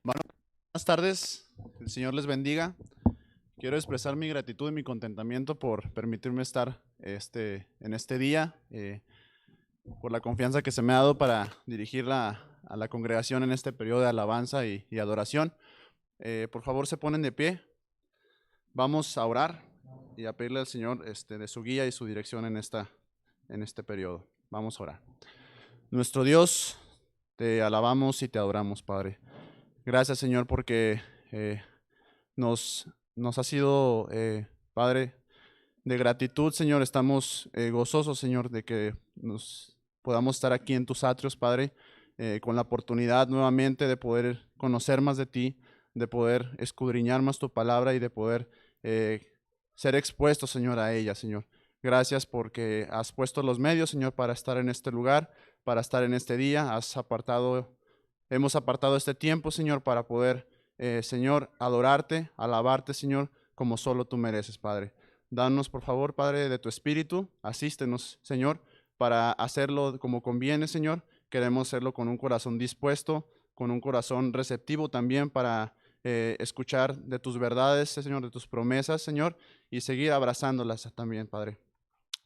Buenas tardes, el Señor les bendiga. Quiero expresar mi gratitud y mi contentamiento por permitirme estar en este día, por la confianza que se me ha dado para dirigir a la congregación en este periodo de alabanza y adoración. Por favor, se ponen de pie. Vamos a orar y a pedirle al Señor de su guía y su dirección en este periodo. Vamos a orar. Nuestro Dios, te alabamos y te adoramos, Padre. Gracias, Señor, porque nos, nos ha sido, Padre, de gratitud, Señor. Estamos gozosos, Señor, de que nos podamos estar aquí en tus atrios, Padre, con la oportunidad nuevamente de poder conocer más de ti, de poder escudriñar más tu palabra y de poder ser expuestos, Señor, a ella, Señor. Gracias porque has puesto los medios, Señor, para estar en este lugar, para estar en este día. Hemos apartado este tiempo, Señor, para poder, Señor, adorarte, alabarte, Señor, como solo tú mereces, Padre. Danos, por favor, Padre, de tu Espíritu, asístenos, Señor, para hacerlo como conviene, Señor. Queremos hacerlo con un corazón dispuesto, con un corazón receptivo también para escuchar de tus verdades, Señor, de tus promesas, Señor, y seguir abrazándolas también, Padre.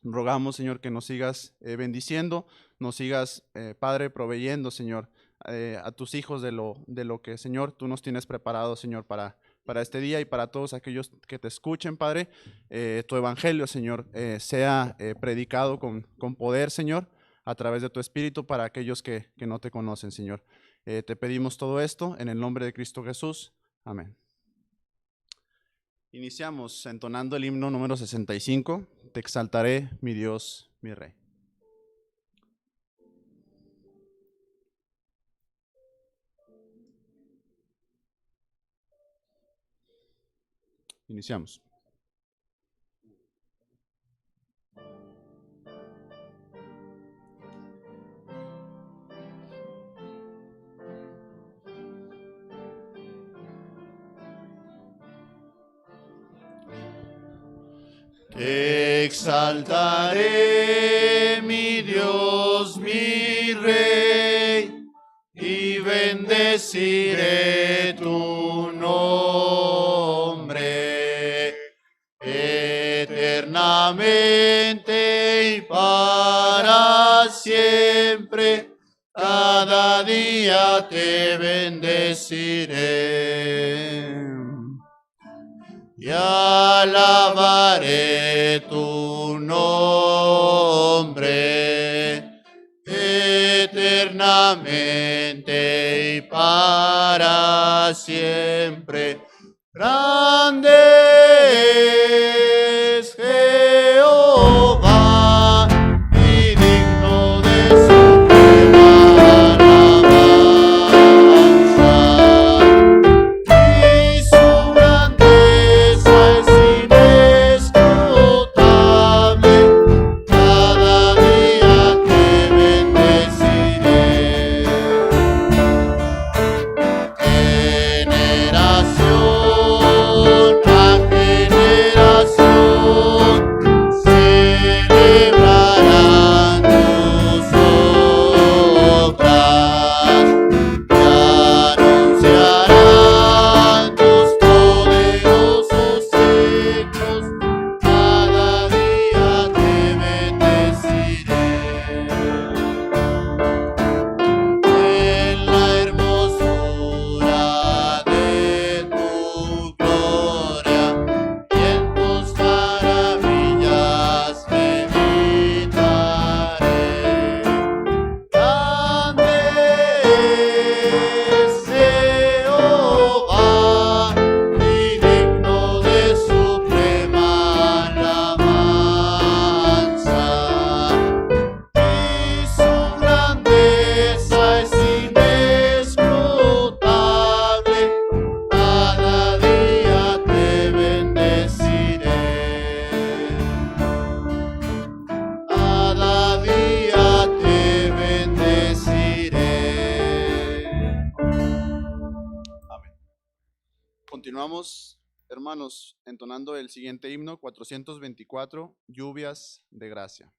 Rogamos, Señor, que nos sigas bendiciendo, nos sigas, Padre, proveyendo, Señor, a tus hijos de lo que, Señor, tú nos tienes preparado, Señor, para este día y para todos aquellos que te escuchen, Padre. Tu evangelio, Señor, sea predicado con poder, Señor, a través de tu Espíritu para aquellos que no te conocen, Señor. Te pedimos todo esto en el nombre de Cristo Jesús. Amén. Iniciamos entonando el himno número 65, Te exaltaré, mi Dios, mi Rey. Iniciamos. Te exaltaré, mi Dios, mi Rey, y bendeciré tu nombre eternamente y para siempre. Cada día te bendeciré y alabaré tu nombre eternamente y para siempre. Grande es Jehová y digno de suprema alabanza, y su grandeza es inescrutable. Cada día te bendeciré. Generación a generación celebrarán tus obras y anunciarán tus poderosos hechos. Cada día te bendeciré. En la hermosura de tu gloria y en tus maravillas meditaré. Grande es Jehová y digno de suprema alabanza, y su grandeza es inescrutable. Cada día te bendeciré. Cada día te bendeciré. Amén. Continuamos, hermanos, entonando el siguiente himno, 424, Lluvias de Gracia.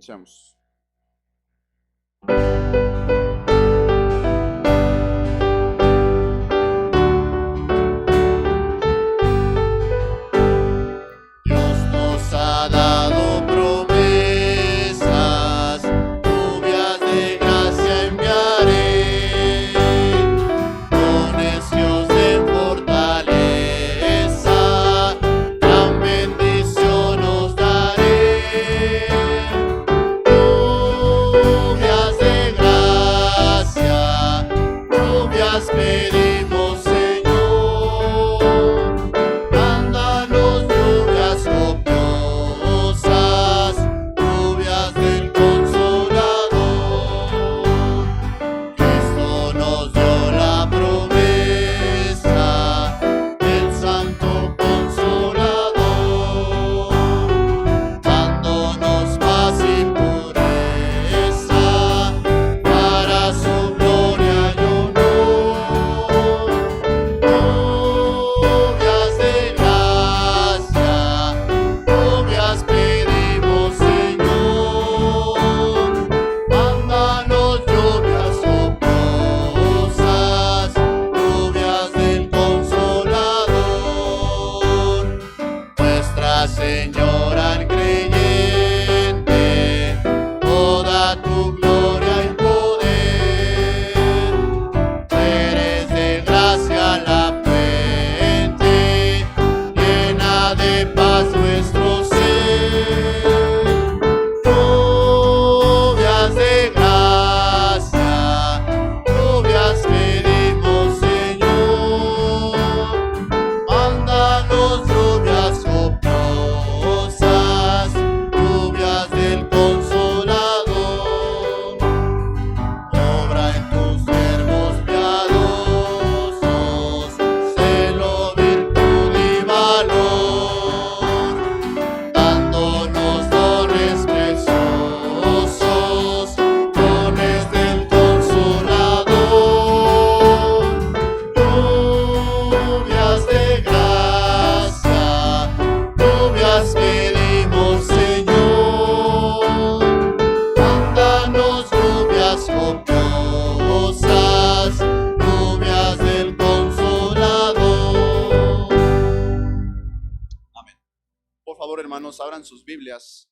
Iniciamos. Dios nos ha dado promesas, lluvias de gracia enviaré, dones Dios de fortaleza, gran bendición nos daré. Lluvias de gracia, lluvias pedimos, Señor. Mándanos lluvias copiosas, lluvias del Consolador. Cristo nos dio la promesa del Santo Consolador, dándonos paz y pureza para su gloria y honor. Lluvias de gracia, lluvias pedimos, Señor. Mándanos lluvias copiosas, lluvias del Consolador. Nuestra Señora al creyente, toda tu gloria y poder. Eres de gracia la fuente, llena de paz nuestro ser. Lluvias de gracia, lluvias pedimos, Señor. Mándanos lluvias copiosas, lluvias del Consolador. Obra en tus siervos piadosos, celo, virtud y valor, dándonos dones preciosos, dones del Consolador. Lluvias de gracia, lluvias pedimos, Señor. Mándanos lluvias copiosas, lluvias del Consolador. Amén. Por favor, hermanos, abran sus Biblias.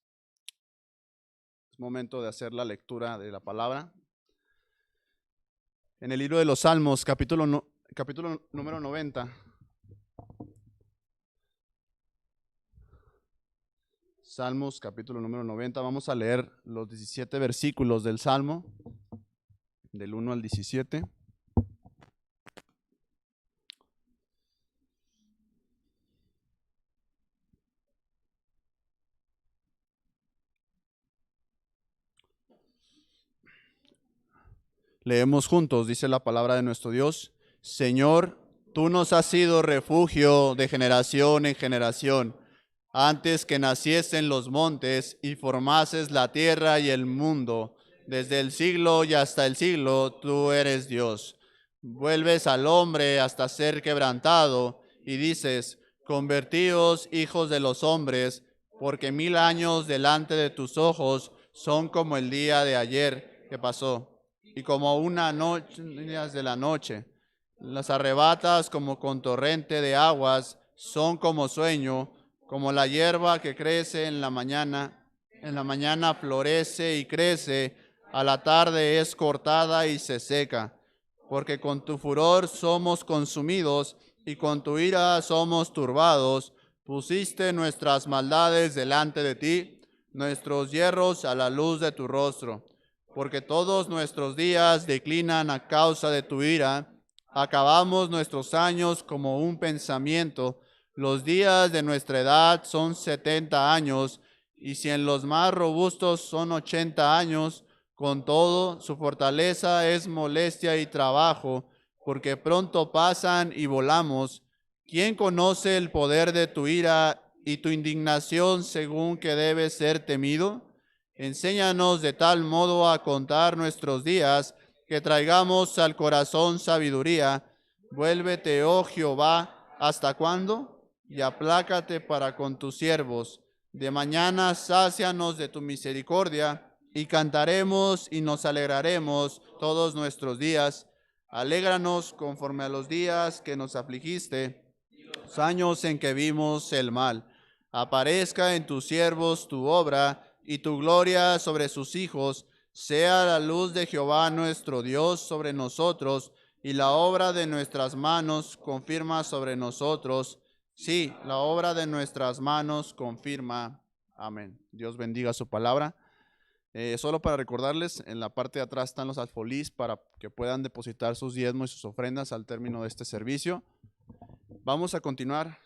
Es momento de hacer la lectura de la palabra. En el libro de los Salmos, capítulo número 90. Salmos, capítulo número 90. Vamos a leer los 17 versículos del Salmo, del 1 al 17. Leemos juntos, dice la palabra de nuestro Dios. Señor, tú nos has sido refugio de generación en generación. Antes que naciesen los montes y formases la tierra y el mundo, desde el siglo y hasta el siglo, tú eres Dios. Vuelves al hombre hasta ser quebrantado y dices, convertíos hijos de los hombres, porque 1000 años delante de tus ojos son como el día de ayer que pasó, y como una noche de la noche. Las arrebatas como con torrente de aguas, son como sueño, como la hierba que crece en la mañana florece y crece, a la tarde es cortada y se seca. Porque con tu furor somos consumidos, y con tu ira somos turbados. Pusiste nuestras maldades delante de ti, nuestros yerros a la luz de tu rostro. Porque todos nuestros días declinan a causa de tu ira. Acabamos nuestros años como un pensamiento. Los días de nuestra edad son 70 años, y si en los más robustos son 80 años, con todo su fortaleza es molestia y trabajo, porque pronto pasan y volamos. ¿Quién conoce el poder de tu ira y tu indignación según que debe ser temido? Enséñanos de tal modo a contar nuestros días, que traigamos al corazón sabiduría. Vuélvete, oh Jehová, ¿hasta cuándo? Y aplácate para con tus siervos. De mañana sácianos de tu misericordia, y cantaremos y nos alegraremos todos nuestros días. Alégranos conforme a los días que nos afligiste, los años en que vimos el mal. Aparezca en tus siervos tu obra y tu gloria sobre sus hijos. Sea la luz de Jehová nuestro Dios sobre nosotros, y la obra de nuestras manos confirma sobre nosotros. Sí, la obra de nuestras manos confirma. Amén. Dios bendiga su palabra. Solo para recordarles, en la parte de atrás están los alfolís para que puedan depositar sus diezmos y sus ofrendas al término de este servicio. Vamos a continuar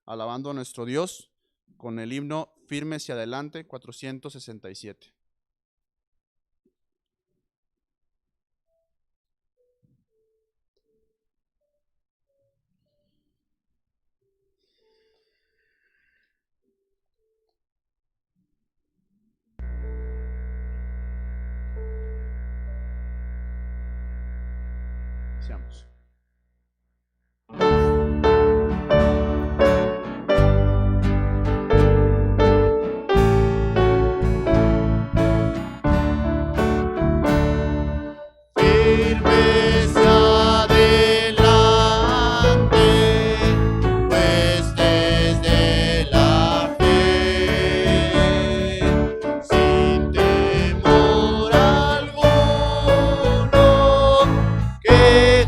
alabando a nuestro Dios con el himno Firmes y Adelante, 467. Iniciamos. Firmes adelante, pues desde la fe, sin temor alguno, que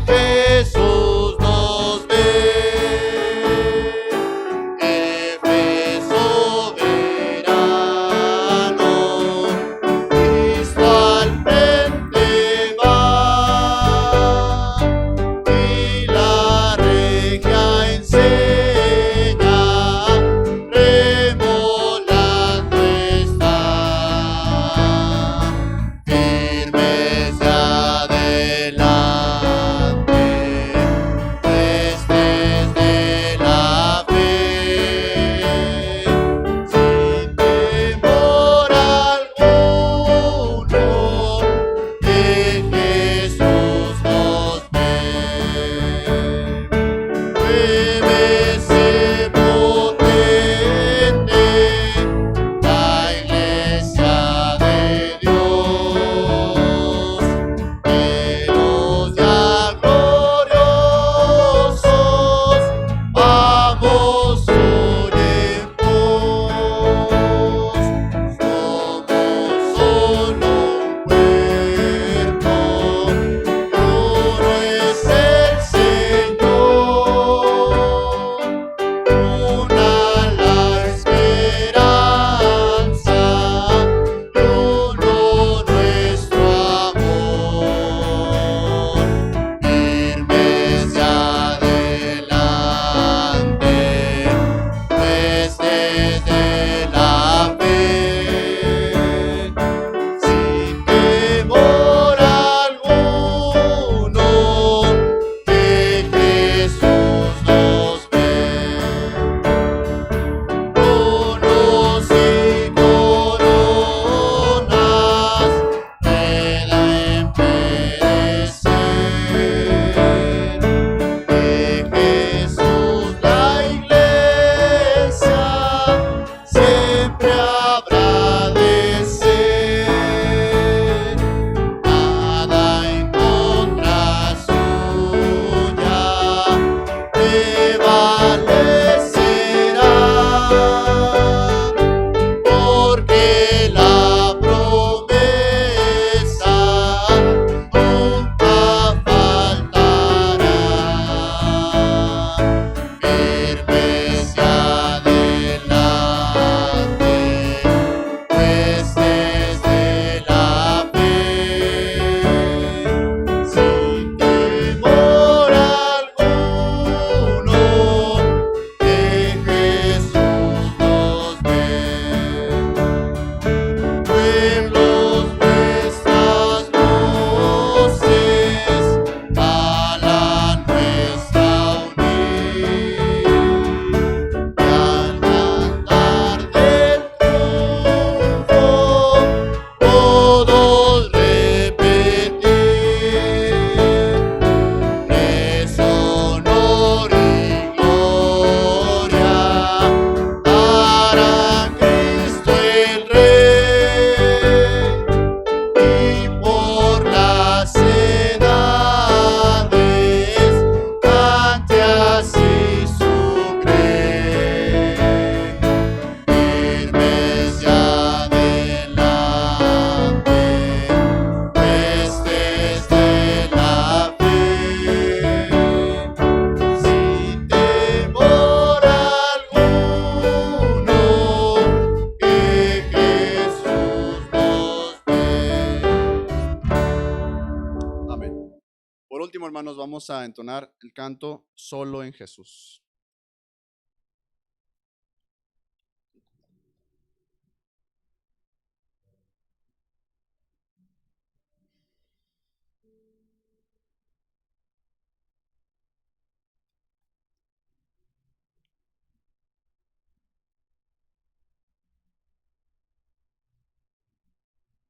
hermanos, vamos a entonar el canto Solo en Jesús.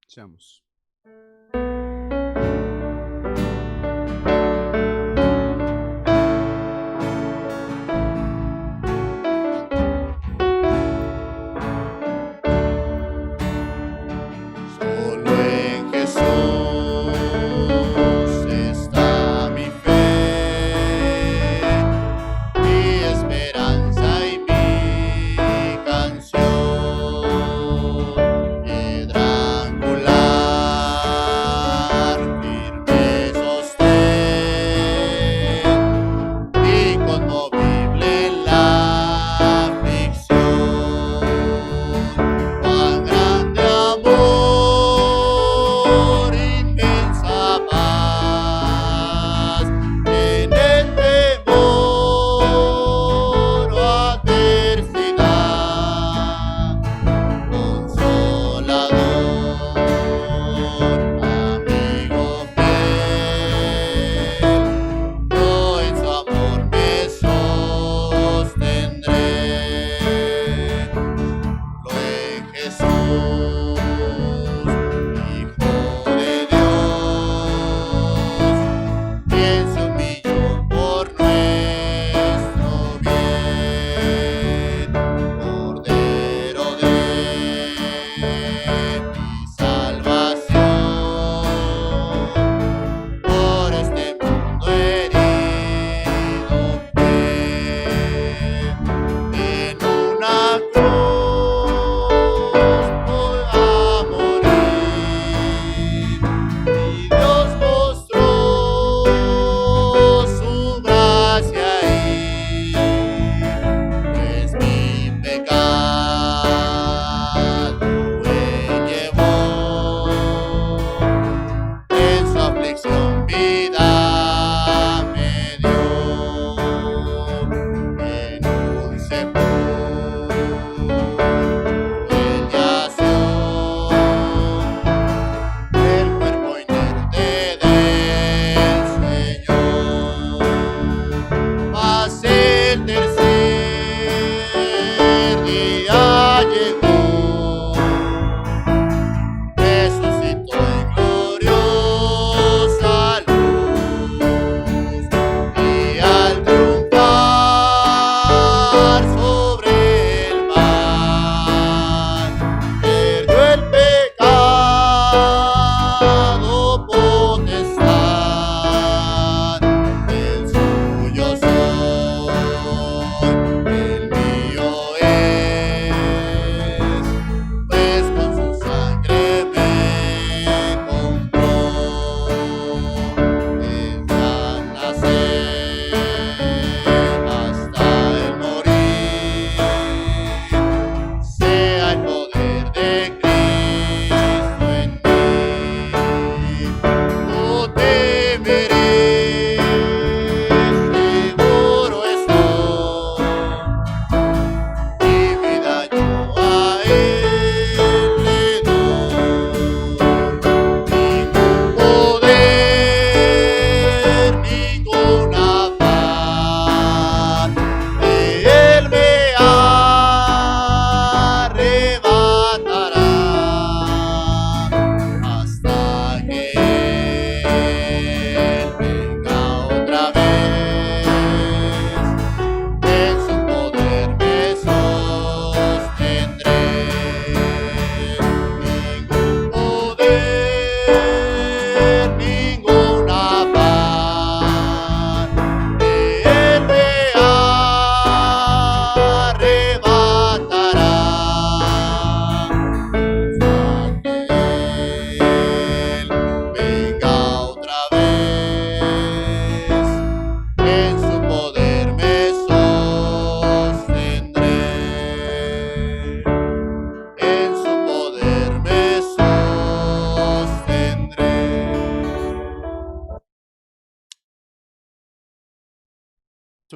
Seamos. Solo en Jesús está mi fe, mi esperanza y mi canción, piedra angular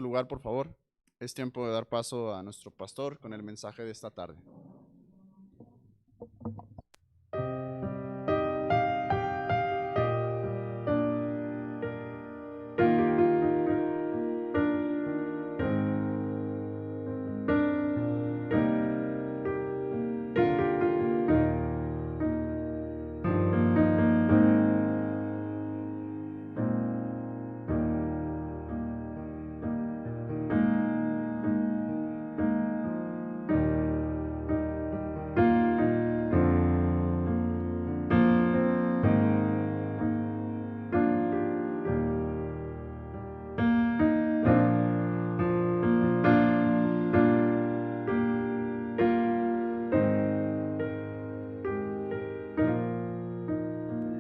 lugar, por favor. Es tiempo de dar paso a nuestro pastor con el mensaje de esta tarde.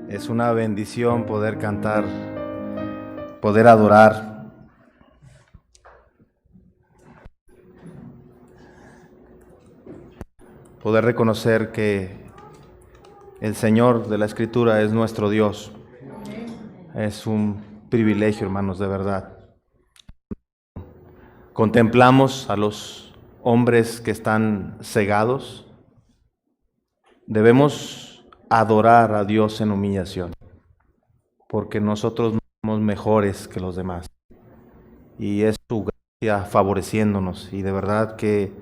Es una bendición poder cantar, poder adorar. Poder reconocer que el Señor de la Escritura es nuestro Dios. Es un privilegio, hermanos, de verdad. Contemplamos a los hombres que están cegados. Debemos adorar a Dios en humillación, porque nosotros no somos mejores que los demás. Y es su gracia favoreciéndonos. Y de verdad que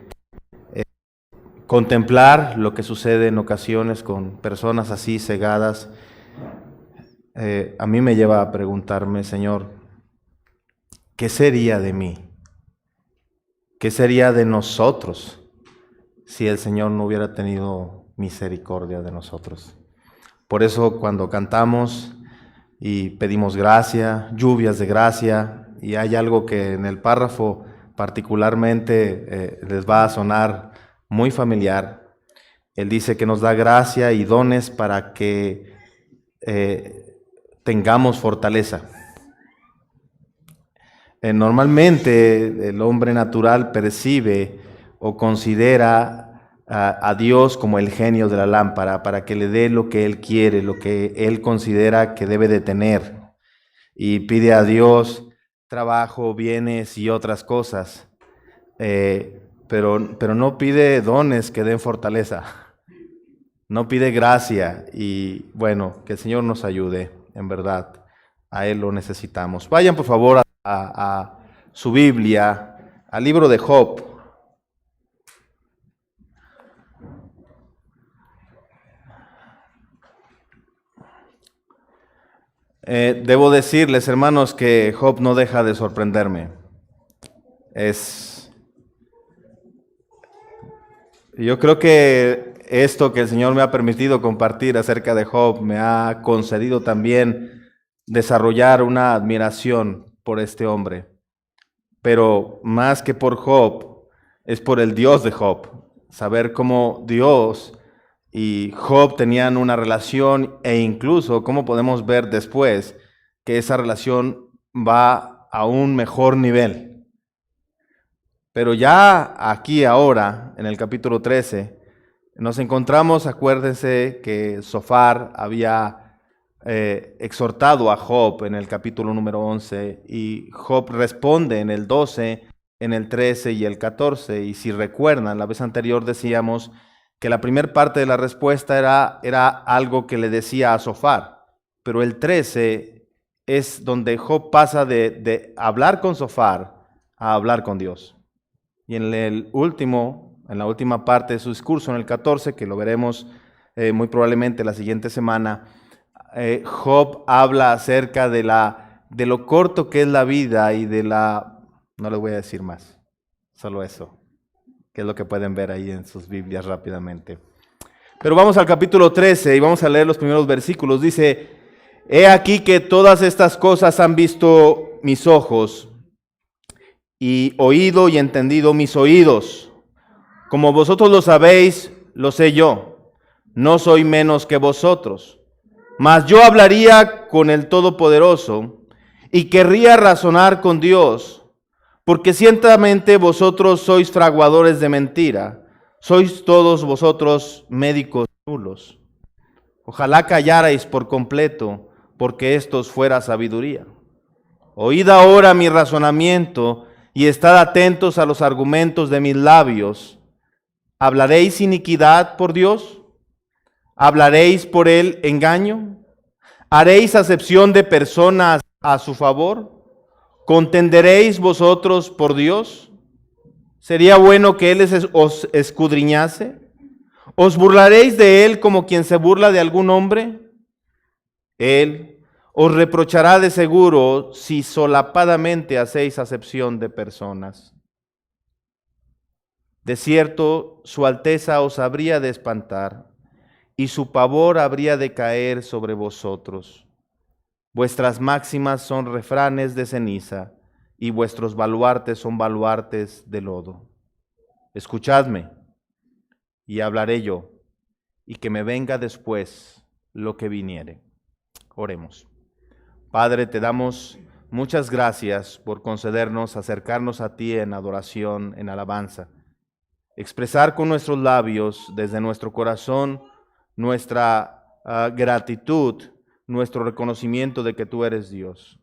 contemplar lo que sucede en ocasiones con personas así cegadas, a mí me lleva a preguntarme, Señor, ¿qué sería de mí? ¿Qué sería de nosotros si el Señor no hubiera tenido misericordia de nosotros? Por eso cuando cantamos y pedimos gracia, lluvias de gracia, y hay algo que en el párrafo particularmente les va a sonar muy familiar. Él dice que nos da gracia y dones para que tengamos fortaleza. Normalmente el hombre natural percibe o considera a Dios como el genio de la lámpara para que le dé lo que Él quiere, lo que Él considera que debe de tener, y pide a Dios trabajo, bienes y otras cosas, pero no pide dones que den fortaleza, no pide gracia. Y bueno, que el Señor nos ayude, en verdad, a Él lo necesitamos. Vayan por favor a su Biblia, al libro de Job. Debo decirles, hermanos, que Job no deja de sorprenderme. Yo creo que esto que el Señor me ha permitido compartir acerca de Job me ha concedido también desarrollar una admiración por este hombre. Pero más que por Job, es por el Dios de Job. Saber cómo Dios y Job tenían una relación, e incluso cómo podemos ver después que esa relación va a un mejor nivel. Pero ya aquí ahora, en el capítulo 13, nos encontramos, acuérdense que Zofar había exhortado a Job en el capítulo número 11, y Job responde en el 12, en el 13 y el 14. Y si recuerdan, la vez anterior decíamos que la primera parte de la respuesta era algo que le decía a Zofar, pero el 13 es donde Job pasa de hablar con Zofar a hablar con Dios. Y en la última parte de su discurso, en el 14, que lo veremos muy probablemente la siguiente semana, Job habla acerca de lo corto que es la vida y no les voy a decir más, solo eso, que es lo que pueden ver ahí en sus Biblias rápidamente. Pero vamos al capítulo 13 y vamos a leer los primeros versículos. Dice: He aquí que todas estas cosas han visto mis ojos, y oído y entendido mis oídos. Como vosotros lo sabéis, lo sé yo. No soy menos que vosotros. Mas yo hablaría con el Todopoderoso y querría razonar con Dios. Porque ciertamente vosotros sois fraguadores de mentira, sois todos vosotros médicos nulos. Ojalá callarais por completo, porque esto os fuera sabiduría. Oíd ahora mi razonamiento, y estad atentos a los argumentos de mis labios. ¿Hablaréis iniquidad por Dios? ¿Hablaréis por él engaño? ¿Haréis acepción de personas a su favor? ¿Contenderéis vosotros por Dios? ¿Sería bueno que él os escudriñase? ¿Os burlaréis de él como quien se burla de algún hombre? Él os reprochará de seguro si solapadamente hacéis acepción de personas. De cierto, su alteza os habría de espantar, y su pavor habría de caer sobre vosotros. Vuestras máximas son refranes de ceniza, y vuestros baluartes son baluartes de lodo. Escuchadme, y hablaré yo, y que me venga después lo que viniere. Oremos. Padre, te damos muchas gracias por concedernos acercarnos a ti en adoración, en alabanza. Expresar con nuestros labios, desde nuestro corazón, nuestra gratitud, nuestro reconocimiento de que tú eres Dios.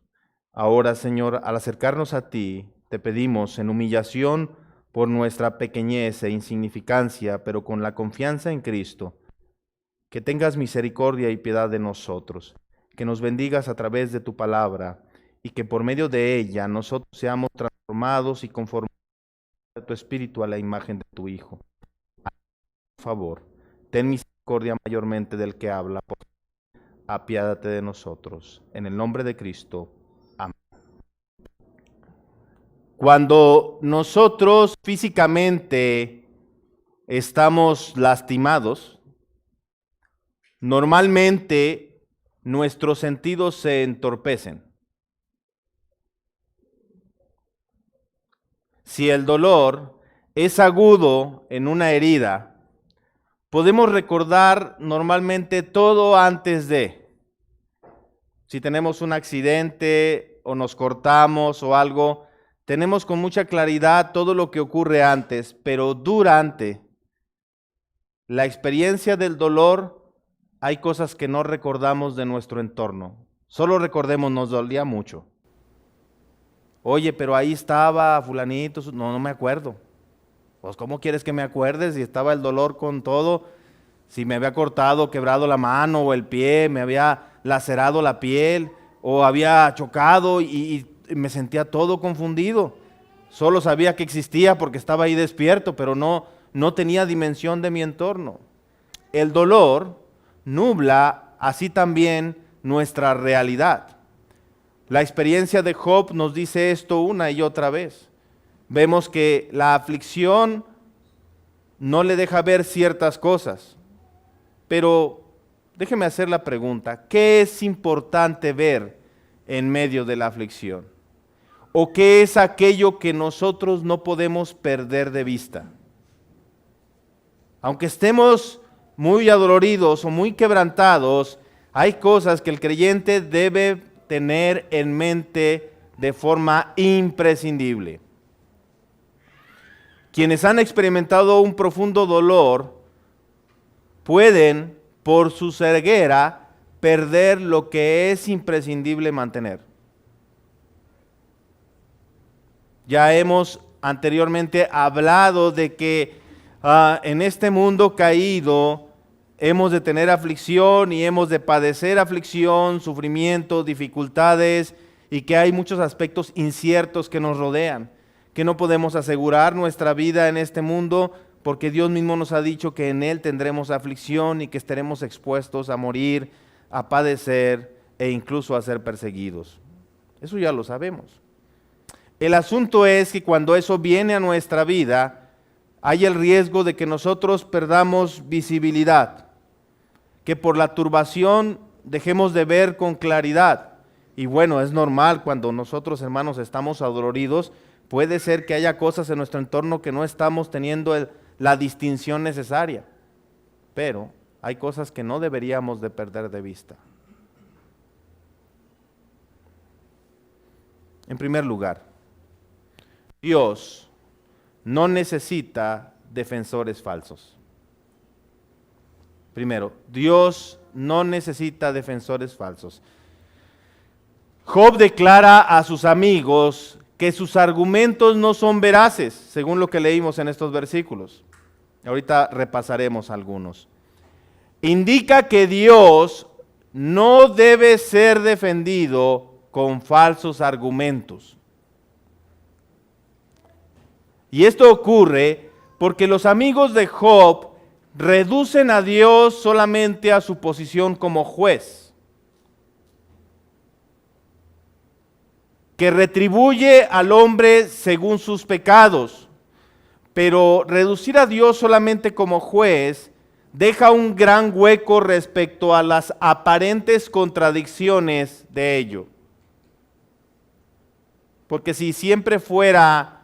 Ahora, Señor, al acercarnos a ti, te pedimos en humillación por nuestra pequeñez e insignificancia, pero con la confianza en Cristo, que tengas misericordia y piedad de nosotros, que nos bendigas a través de tu palabra y que por medio de ella nosotros seamos transformados y conformados a tu Espíritu a la imagen de tu Hijo. Por favor, ten misericordia mayormente del que habla, apiádate de nosotros. En el nombre de Cristo. Amén. Cuando nosotros físicamente estamos lastimados, normalmente nuestros sentidos se entorpecen. Si el dolor es agudo en una herida, podemos recordar normalmente todo antes de. Si tenemos un accidente o nos cortamos o algo, tenemos con mucha claridad todo lo que ocurre antes, pero durante la experiencia del dolor hay cosas que no recordamos de nuestro entorno. Solo recordemos, nos dolía mucho. Oye, pero ahí estaba fulanito, no me acuerdo. Pues ¿cómo quieres que me acuerdes si estaba el dolor con todo? Si me había cortado, quebrado la mano o el pie, me había lacerado la piel o había chocado y me sentía todo confundido. Solo sabía que existía porque estaba ahí despierto, pero no tenía dimensión de mi entorno. El dolor nubla así también nuestra realidad. La experiencia de Job nos dice esto una y otra vez. Vemos que la aflicción no le deja ver ciertas cosas. Pero déjeme hacer la pregunta, ¿qué es importante ver en medio de la aflicción? ¿O qué es aquello que nosotros no podemos perder de vista? Aunque estemos muy adoloridos o muy quebrantados, hay cosas que el creyente debe tener en mente de forma imprescindible. Quienes han experimentado un profundo dolor pueden, por su ceguera, perder lo que es imprescindible mantener. Ya hemos anteriormente hablado de que en este mundo caído hemos de tener aflicción y hemos de padecer aflicción, sufrimiento, dificultades y que hay muchos aspectos inciertos que nos rodean, que no podemos asegurar nuestra vida en este mundo porque Dios mismo nos ha dicho que en Él tendremos aflicción y que estaremos expuestos a morir, a padecer e incluso a ser perseguidos. Eso ya lo sabemos. El asunto es que cuando eso viene a nuestra vida, hay el riesgo de que nosotros perdamos visibilidad, que por la turbación dejemos de ver con claridad. Y bueno, es normal cuando nosotros, hermanos, estamos adoloridos, puede ser que haya cosas en nuestro entorno que no estamos teniendo la distinción necesaria, pero hay cosas que no deberíamos de perder de vista. En primer lugar, Dios no necesita defensores falsos. Primero, Dios no necesita defensores falsos. Job declara a sus amigos que sus argumentos no son veraces, según lo que leímos en estos versículos. Ahorita repasaremos algunos. Indica que Dios no debe ser defendido con falsos argumentos. Y esto ocurre porque los amigos de Job reducen a Dios solamente a su posición como juez, que retribuye al hombre según sus pecados, pero reducir a Dios solamente como juez deja un gran hueco respecto a las aparentes contradicciones de ello. Porque si siempre fuera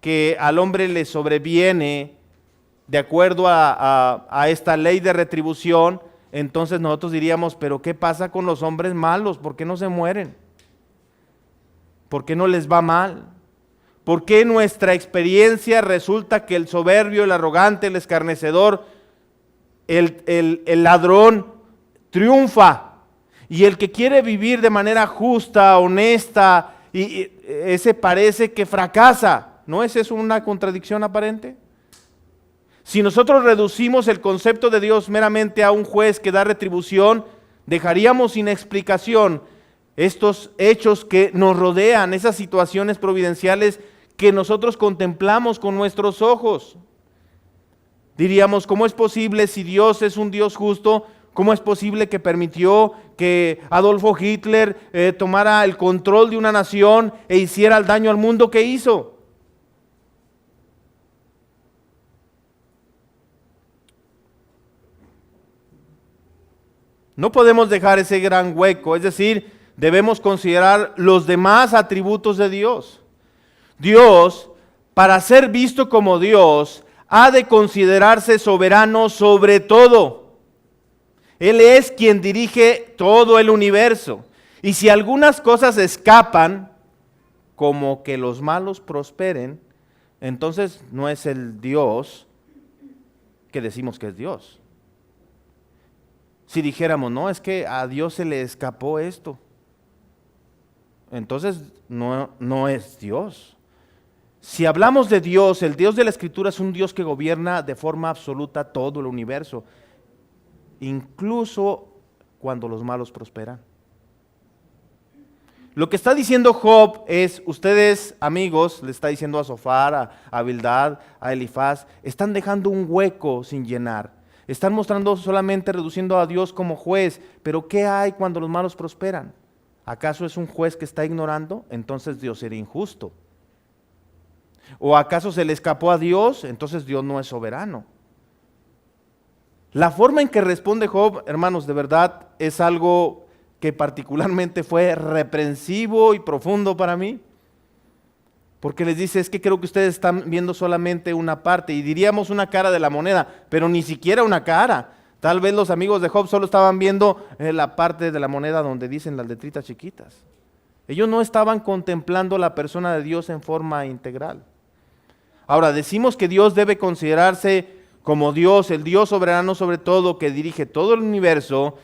que al hombre le sobreviene de acuerdo a esta ley de retribución, entonces nosotros diríamos, pero ¿qué pasa con los hombres malos? ¿Por qué no se mueren? ¿Por qué no les va mal? ¿Por qué en nuestra experiencia resulta que el soberbio, el arrogante, el escarnecedor, el ladrón triunfa? Y el que quiere vivir de manera justa, honesta, y ese parece que fracasa. ¿No es eso una contradicción aparente? Si nosotros reducimos el concepto de Dios meramente a un juez que da retribución, dejaríamos sin explicación estos hechos que nos rodean, esas situaciones providenciales que nosotros contemplamos con nuestros ojos. Diríamos, ¿cómo es posible si Dios es un Dios justo? ¿Cómo es posible que permitió que Adolfo Hitler tomara el control de una nación e hiciera el daño al mundo que hizo? No podemos dejar ese gran hueco, es decir, debemos considerar los demás atributos de Dios. Dios, para ser visto como Dios, ha de considerarse soberano sobre todo. Él es quien dirige todo el universo. Y si algunas cosas escapan, como que los malos prosperen, entonces no es el Dios que decimos que es Dios. Si dijéramos, no, es que a Dios se le escapó esto, entonces no es Dios. Si hablamos de Dios, el Dios de la Escritura es un Dios que gobierna de forma absoluta todo el universo, incluso cuando los malos prosperan. Lo que está diciendo Job es, ustedes amigos, le está diciendo a Zofar, a Bildad, a Elifaz, están dejando un hueco sin llenar. Están mostrando solamente reduciendo a Dios como juez, pero ¿qué hay cuando los malos prosperan? ¿Acaso es un juez que está ignorando? Entonces Dios sería injusto. ¿O acaso se le escapó a Dios? Entonces Dios no es soberano. La forma en que responde Job, hermanos, de verdad es algo que particularmente fue reprensivo y profundo para mí. Porque les dice, es que creo que ustedes están viendo solamente una parte, y diríamos una cara de la moneda, pero ni siquiera una cara. Tal vez los amigos de Job solo estaban viendo la parte de la moneda donde dicen las letritas chiquitas. Ellos no estaban contemplando la persona de Dios en forma integral. Ahora, decimos que Dios debe considerarse como Dios, el Dios soberano sobre todo, que dirige todo el universo,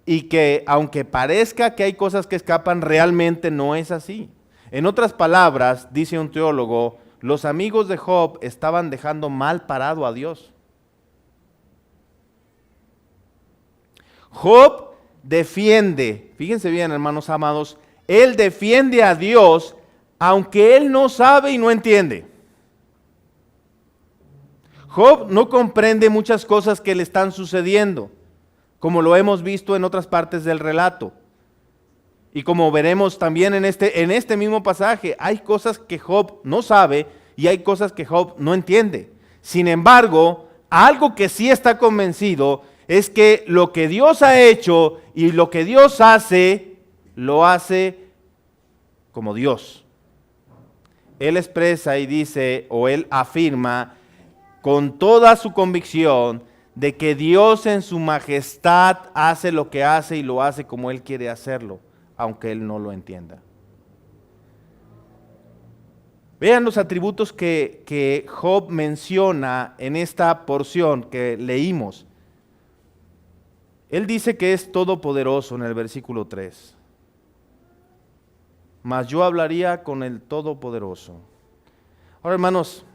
y que aunque parezca que hay cosas que escapan, realmente no es así. En otras palabras, dice un teólogo, los amigos de Job estaban dejando mal parado a Dios. Job defiende, fíjense bien, hermanos amados, él defiende a Dios aunque él no sabe y no entiende. Job no comprende muchas cosas que le están sucediendo, como lo hemos visto en otras partes del relato. Y como veremos también en este mismo pasaje, hay cosas que Job no sabe y hay cosas que Job no entiende. Sin embargo, algo que sí está convencido es que lo que Dios ha hecho y lo que Dios hace, lo hace como Dios. Él expresa y dice, o él afirma con toda su convicción de que Dios en su majestad hace lo que hace y lo hace como Él quiere hacerlo, aunque él no lo entienda. Vean los atributos que Job menciona en esta porción que leímos. Él dice que es todopoderoso en el versículo 3. mas yo hablaría con el Todopoderoso. Ahora, hermanos,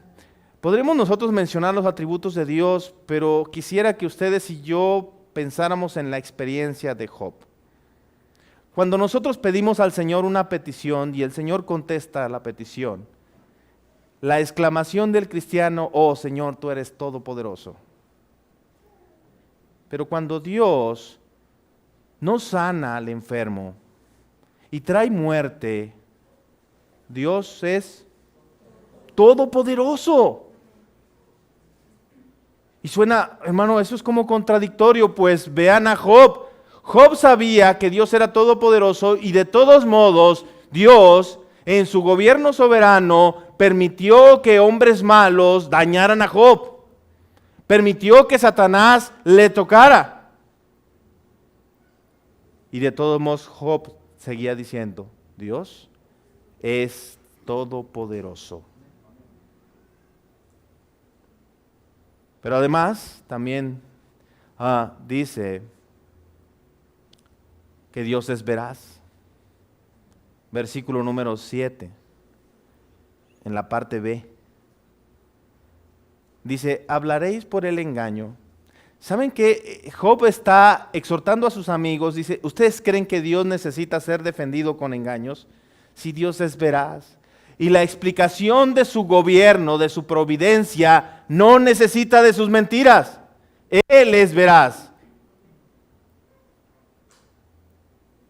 podremos nosotros mencionar los atributos de Dios, pero quisiera que ustedes y yo pensáramos en la experiencia de Job. Cuando nosotros pedimos al Señor una petición y el Señor contesta la petición, la exclamación del cristiano: oh Señor, tú eres todopoderoso. Pero cuando Dios no sana al enfermo y trae muerte, Dios es todopoderoso. Y suena, hermano, eso es como contradictorio, pues vean a Job. Job sabía que Dios era todopoderoso y de todos modos Dios en su gobierno soberano permitió que hombres malos dañaran a Job. Permitió que Satanás le tocara. Y de todos modos Job seguía diciendo: Dios es todopoderoso. Pero además también dice que Dios es veraz. Versículo número 7, en la parte B. Dice: hablaréis por el engaño. ¿Saben que Job está exhortando a sus amigos? Dice: ¿ustedes creen que Dios necesita ser defendido con engaños? Si Dios es veraz. Y la explicación de su gobierno, de su providencia, no necesita de sus mentiras. Él es veraz.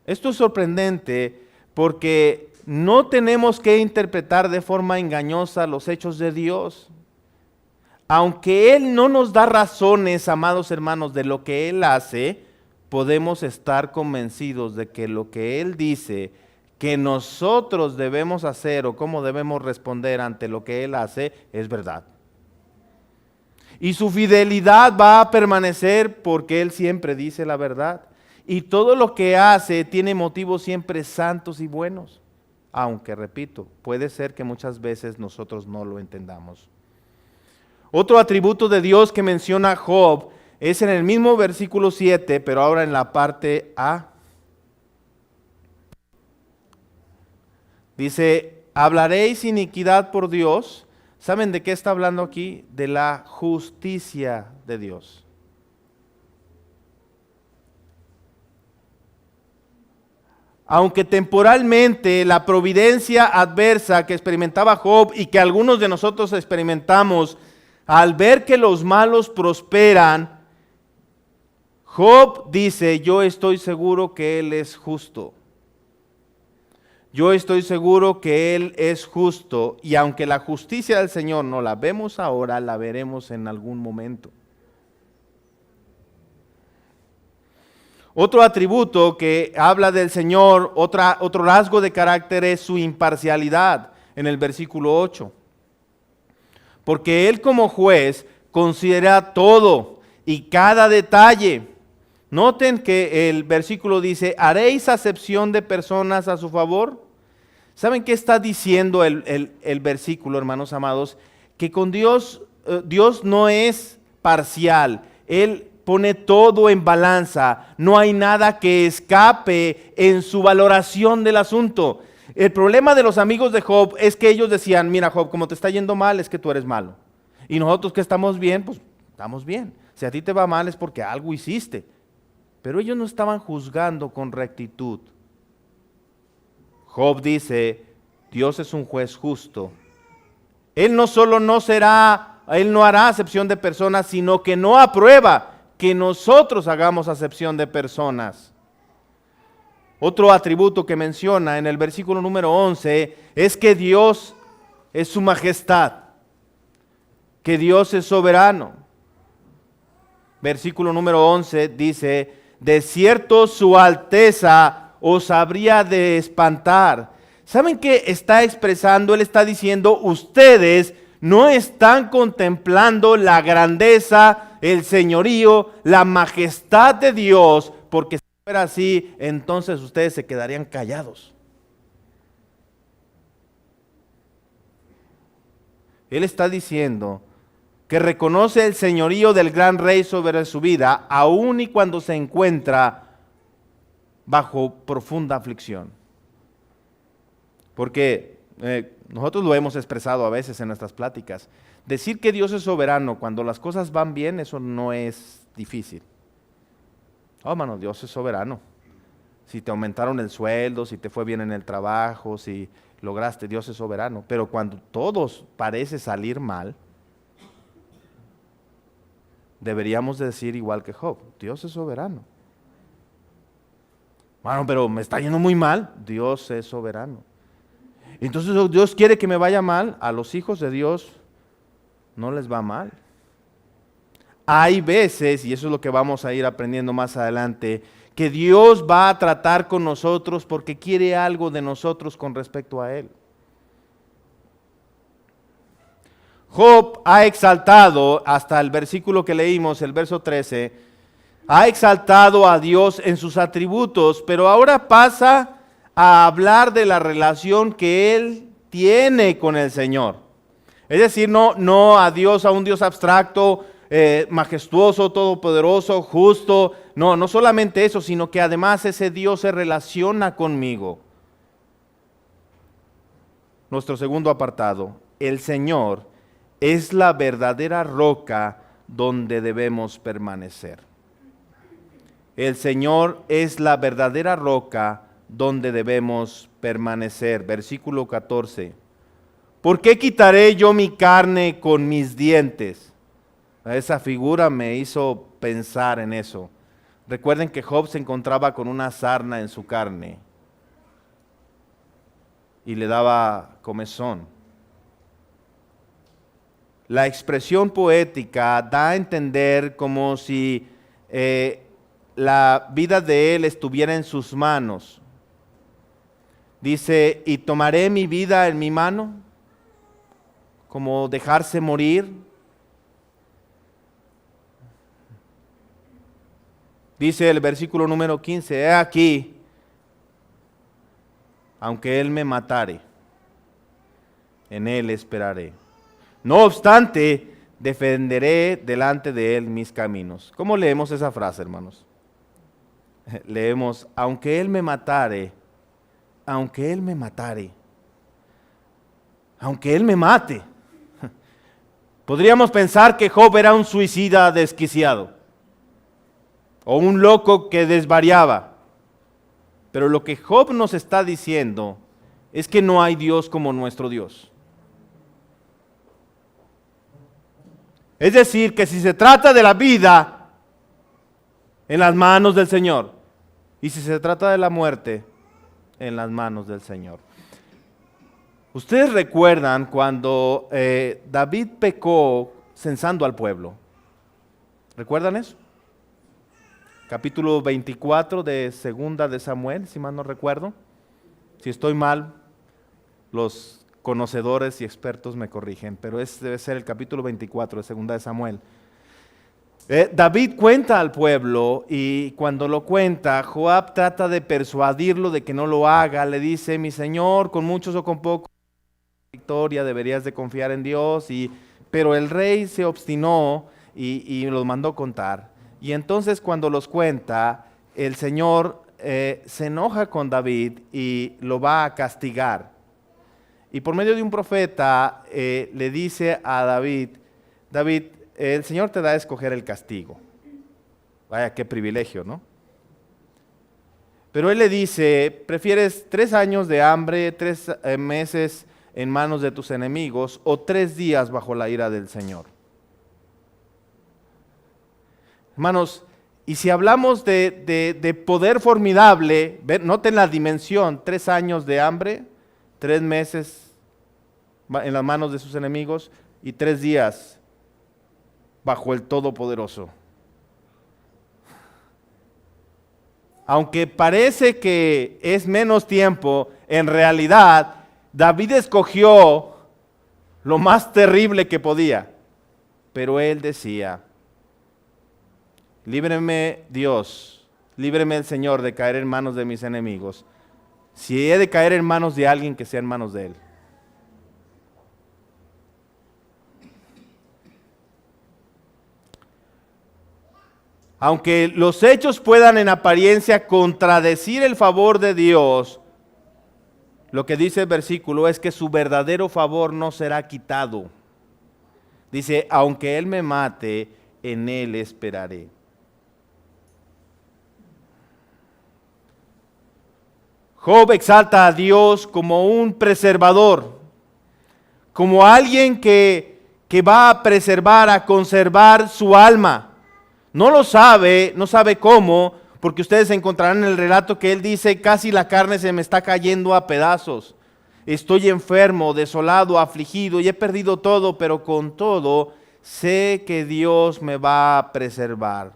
Esto es sorprendente porque no tenemos que interpretar de forma engañosa los hechos de Dios. Aunque Él no nos da razones, amados hermanos, de lo que Él hace, podemos estar convencidos de que lo que Él dice que nosotros debemos hacer o cómo debemos responder ante lo que Él hace es verdad. Y su fidelidad va a permanecer porque Él siempre dice la verdad. Y todo lo que hace tiene motivos siempre santos y buenos. Aunque, repito, puede ser que muchas veces nosotros no lo entendamos. Otro atributo de Dios que menciona Job es en el mismo versículo 7, pero ahora en la parte A. Dice: hablaréis iniquidad por Dios. ¿Saben de qué está hablando aquí? De la justicia de Dios. Aunque temporalmente la providencia adversa que experimentaba Job y que algunos de nosotros experimentamos al ver que los malos prosperan, Job dice: yo estoy seguro que Él es justo. Yo estoy seguro que Él es justo, y aunque la justicia del Señor no la vemos ahora, la veremos en algún momento. Otro atributo que habla del Señor, otro rasgo de carácter es su imparcialidad en el versículo 8. Porque Él como juez considera todo y cada detalle. Noten que el versículo dice: ¿haréis acepción de personas a su favor? ¿Saben qué está diciendo el versículo, hermanos amados? Que con Dios, Dios no es parcial. Él pone todo en balanza. No hay nada que escape en su valoración del asunto. El problema de los amigos de Job es que ellos decían: mira, Job, como te está yendo mal es que tú eres malo. Y nosotros que estamos bien, pues estamos bien. Si a ti te va mal es porque algo hiciste. Pero ellos no estaban juzgando con rectitud. Job dice: Dios es un juez justo. Él no solo Él no hará acepción de personas, sino que no aprueba que nosotros hagamos acepción de personas. Otro atributo que menciona en el versículo número 11 es que Dios es su majestad, que Dios es soberano. Versículo número 11 dice: de cierto su alteza os habría de espantar. ¿Saben qué está expresando? Él está diciendo: ustedes no están contemplando la grandeza, el señorío, la majestad de Dios, porque si fuera así, entonces ustedes se quedarían callados. Él está diciendo que reconoce el señorío del gran rey sobre su vida, aun y cuando se encuentra bajo profunda aflicción. Porque nosotros lo hemos expresado a veces en nuestras pláticas. Decir que Dios es soberano cuando las cosas van bien, eso no es difícil. Oh, hermano, Dios es soberano. Si te aumentaron el sueldo, si te fue bien en el trabajo, si lograste, Dios es soberano. Pero cuando todo parece salir mal, deberíamos decir igual que Job, Dios es soberano. Bueno, pero me está yendo muy mal, Dios es soberano. Entonces Dios quiere que me vaya mal, a los hijos de Dios no les va mal. Hay veces, y eso es lo que vamos a ir aprendiendo más adelante, que Dios va a tratar con nosotros porque quiere algo de nosotros con respecto a Él. Job ha exaltado, hasta el versículo que leímos, el verso 13, ha exaltado a Dios en sus atributos, pero ahora pasa a hablar de la relación que Él tiene con el Señor. Es decir, no a Dios, a un Dios abstracto, majestuoso, todopoderoso, justo. No solamente eso, sino que además ese Dios se relaciona conmigo. Nuestro segundo apartado, el Señor es la verdadera roca donde debemos permanecer. El Señor es la verdadera roca donde debemos permanecer. Versículo 14. ¿Por qué quitaré yo mi carne con mis dientes? Esa figura me hizo pensar en eso. Recuerden que Job se encontraba con una sarna en su carne y le daba comezón. La expresión poética da a entender como si la vida de él estuviera en sus manos. Dice, y tomaré mi vida en mi mano, como dejarse morir. Dice el versículo número 15, he aquí, aunque él me matare, en él esperaré. No obstante, defenderé delante de él mis caminos. ¿Cómo leemos esa frase, hermanos? Leemos, aunque él me matare, aunque él me matare, aunque él me mate. Podríamos pensar que Job era un suicida desquiciado o un loco que desvariaba. Pero lo que Job nos está diciendo es que no hay Dios como nuestro Dios. Es decir, que si se trata de la vida, en las manos del Señor, y si se trata de la muerte, en las manos del Señor. Ustedes recuerdan cuando David pecó censando al pueblo. ¿Recuerdan eso? Capítulo 24 de Segunda de Samuel, si mal no recuerdo. Si estoy mal, los conocedores y expertos me corrigen, pero debe ser el capítulo 24 de Segunda de Samuel. David cuenta al pueblo y cuando lo cuenta, Joab trata de persuadirlo de que no lo haga. Le dice, mi señor, con muchos o con pocos, victoria, deberías de confiar en Dios. Pero el rey se obstinó y los mandó contar. Y entonces cuando los cuenta, el Señor se enoja con David y lo va a castigar. Y por medio de un profeta le dice a David, David, el Señor te da a escoger el castigo. Vaya, qué privilegio, ¿no? Pero él le dice, ¿prefieres 3 años de hambre, 3 meses en manos de tus enemigos o 3 días bajo la ira del Señor? Hermanos, y si hablamos de poder formidable, noten la dimensión, 3 años de hambre, 3 meses en las manos de sus enemigos y 3 días bajo el Todopoderoso. Aunque parece que es menos tiempo, en realidad David escogió lo más terrible que podía. Pero él decía, líbreme Dios, líbreme el Señor de caer en manos de mis enemigos. Si he de caer en manos de alguien, que sea en manos de Él. Aunque los hechos puedan en apariencia contradecir el favor de Dios, lo que dice el versículo es que su verdadero favor no será quitado. Dice, aunque Él me mate, en Él esperaré. Job exalta a Dios como un preservador, como alguien que va a preservar, a conservar su alma. No lo sabe, no sabe cómo, porque ustedes encontrarán en el relato que él dice, casi la carne se me está cayendo a pedazos. Estoy enfermo, desolado, afligido y he perdido todo, pero con todo sé que Dios me va a preservar.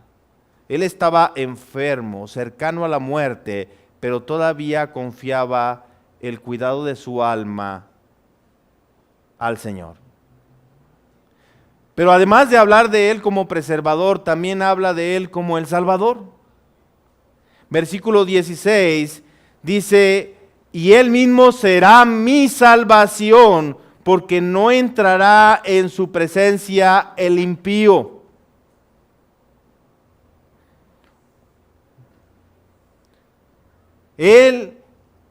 Él estaba enfermo, cercano a la muerte, pero todavía confiaba el cuidado de su alma al Señor. Pero además de hablar de Él como preservador, también habla de Él como el Salvador. Versículo 16 dice, y Él mismo será mi salvación, porque no entrará en su presencia el impío. Él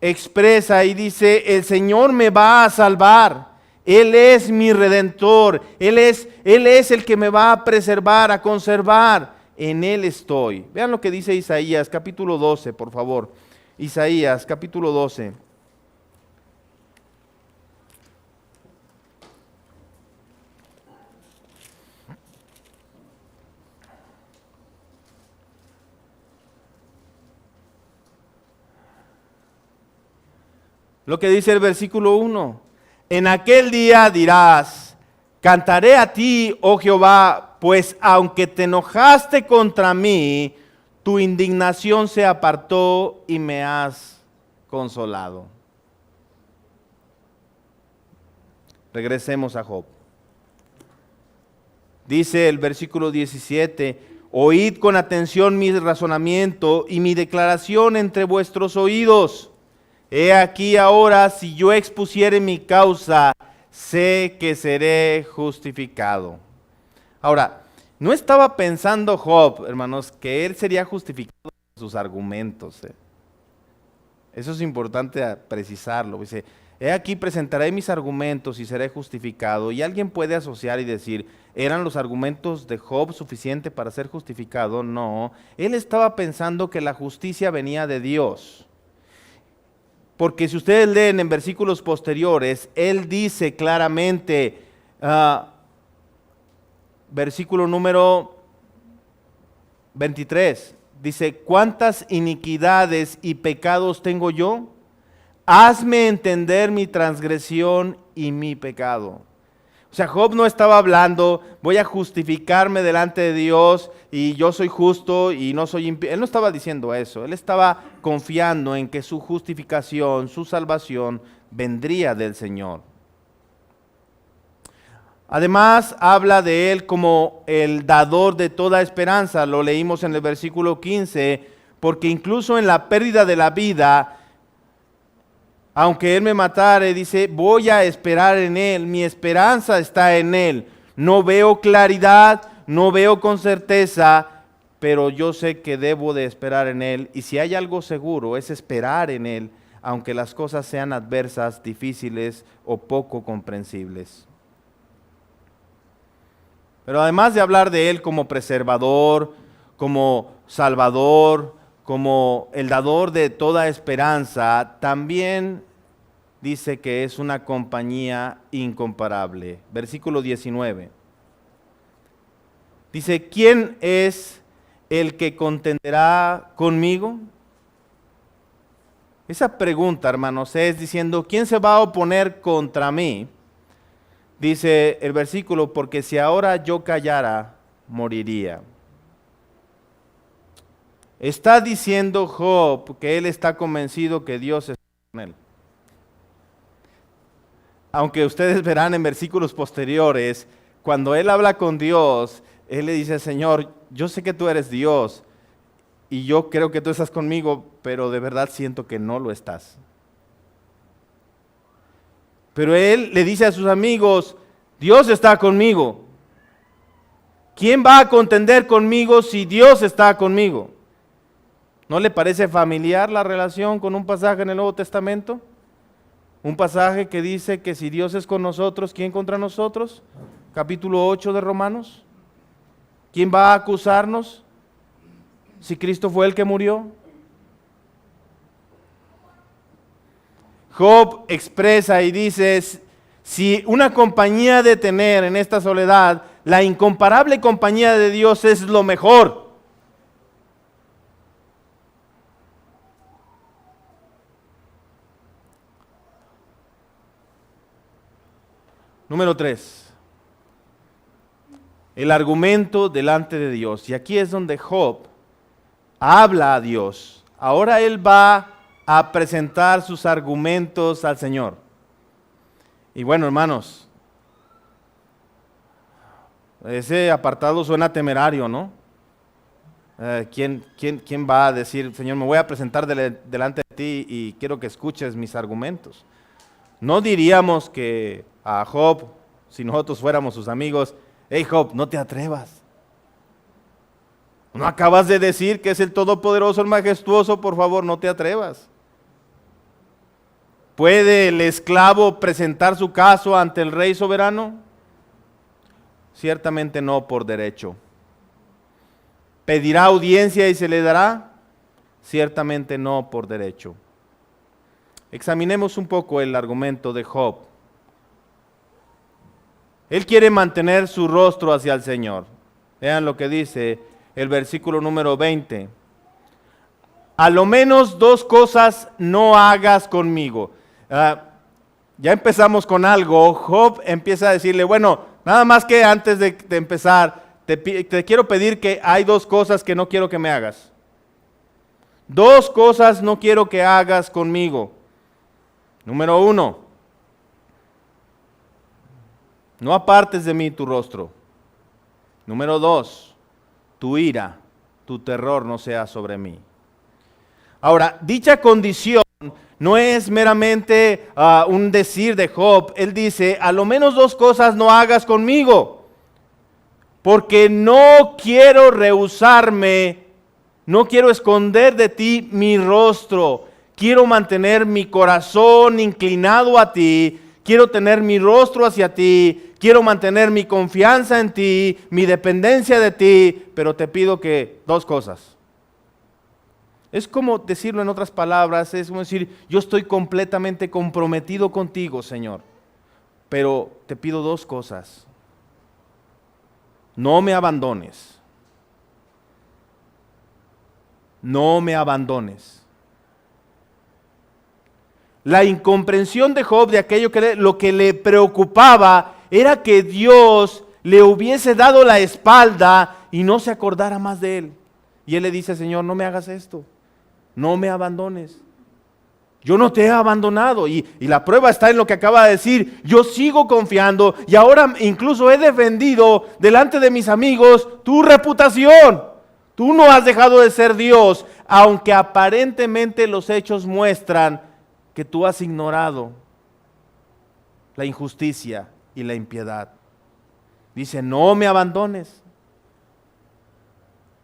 expresa y dice, el Señor me va a salvar. Él es mi redentor. Él es el que me va a preservar, a conservar. En Él estoy. Vean lo que dice Isaías capítulo 12, por favor. Isaías capítulo 12. Lo que dice el versículo 1. En aquel día dirás, cantaré a ti, oh Jehová, pues aunque te enojaste contra mí, tu indignación se apartó y me has consolado. Regresemos a Job. Dice el versículo 17, oíd con atención mi razonamiento y mi declaración entre vuestros oídos. He aquí ahora, si yo expusiere mi causa, sé que seré justificado. Ahora, no estaba pensando Job, hermanos, que él sería justificado por sus argumentos. Eso es importante precisarlo. Dice, he aquí presentaré mis argumentos y seré justificado. Y alguien puede asociar y decir, ¿eran los argumentos de Job suficientes para ser justificado? No, él estaba pensando que la justicia venía de Dios. Porque si ustedes leen en versículos posteriores, él dice claramente, versículo número 23, dice, ¿cuántas iniquidades y pecados tengo yo? Hazme entender mi transgresión y mi pecado. O sea, Job no estaba hablando, voy a justificarme delante de Dios y yo soy justo y no soy impío. Él no estaba diciendo eso, él estaba confiando en que su justificación, su salvación vendría del Señor. Además, habla de él como el dador de toda esperanza, lo leímos en el versículo 15, porque incluso en la pérdida de la vida, aunque Él me matare, dice, voy a esperar en Él, mi esperanza está en Él. No veo claridad, no veo con certeza, pero yo sé que debo de esperar en Él. Y si hay algo seguro, es esperar en Él, aunque las cosas sean adversas, difíciles o poco comprensibles. Pero además de hablar de Él como preservador, como salvador, como el dador de toda esperanza, también dice que es una compañía incomparable. Versículo 19. Dice, ¿quién es el que contenderá conmigo? Esa pregunta, hermanos, es diciendo, ¿quién se va a oponer contra mí? Dice el versículo, porque si ahora yo callara, moriría. Está diciendo Job que él está convencido que Dios está con él. Aunque ustedes verán en versículos posteriores, cuando él habla con Dios, él le dice, Señor, yo sé que tú eres Dios y yo creo que tú estás conmigo, pero de verdad siento que no lo estás. Pero él le dice a sus amigos, Dios está conmigo. ¿Quién va a contender conmigo si Dios está conmigo? ¿No le parece familiar la relación con un pasaje en el Nuevo Testamento? Un pasaje que dice que si Dios es con nosotros, ¿quién contra nosotros? Capítulo 8 de Romanos. ¿Quién va a acusarnos si Cristo fue el que murió? Job expresa y dice, si una compañía de tener en esta soledad, la incomparable compañía de Dios es lo mejor. Número 3. El argumento delante de Dios. Y aquí es donde Job habla a Dios. Ahora él va a presentar sus argumentos al Señor. Y bueno, hermanos, ese apartado suena temerario, ¿no? ¿Quién va a decir, Señor, me voy a presentar delante de ti y quiero que escuches mis argumentos? No diríamos que a Job, si nosotros fuéramos sus amigos, hey Job, no te atrevas. ¿No acabas de decir que es el Todopoderoso, el Majestuoso? Por favor, no te atrevas. ¿Puede el esclavo presentar su caso ante el Rey soberano? Ciertamente no por derecho. ¿Pedirá audiencia y se le dará? Ciertamente no por derecho. Examinemos un poco el argumento de Job. Él quiere mantener su rostro hacia el Señor. Vean lo que dice el versículo número 20. A lo menos 2 cosas no hagas conmigo. Ya empezamos con algo. Job empieza a decirle, bueno, nada más que antes de empezar, te quiero pedir que hay 2 cosas que no quiero que me hagas. 2 cosas no quiero que hagas conmigo. Número 1, no apartes de mí tu rostro. Número 2, tu ira, tu terror no sea sobre mí. Ahora, dicha condición no es meramente un decir de Job. Él dice, a lo menos 2 cosas no hagas conmigo, porque no quiero rehusarme, no quiero esconder de ti mi rostro. Quiero mantener mi corazón inclinado a ti, quiero tener mi rostro hacia ti, quiero mantener mi confianza en ti, mi dependencia de ti, pero te pido que 2 cosas. Es como decirlo en otras palabras, es como decir, yo estoy completamente comprometido contigo, Señor, pero te pido 2 cosas. No me abandones. No me abandones. La incomprensión de Job de aquello que lo que le preocupaba era que Dios le hubiese dado la espalda y no se acordara más de él. Y él le dice, Señor, no me hagas esto. No me abandones. Yo no te he abandonado. Y la prueba está en lo que acaba de decir. Yo sigo confiando y ahora incluso he defendido delante de mis amigos tu reputación. Tú no has dejado de ser Dios, aunque aparentemente los hechos muestran que tú has ignorado la injusticia y la impiedad. Dice, no me abandones.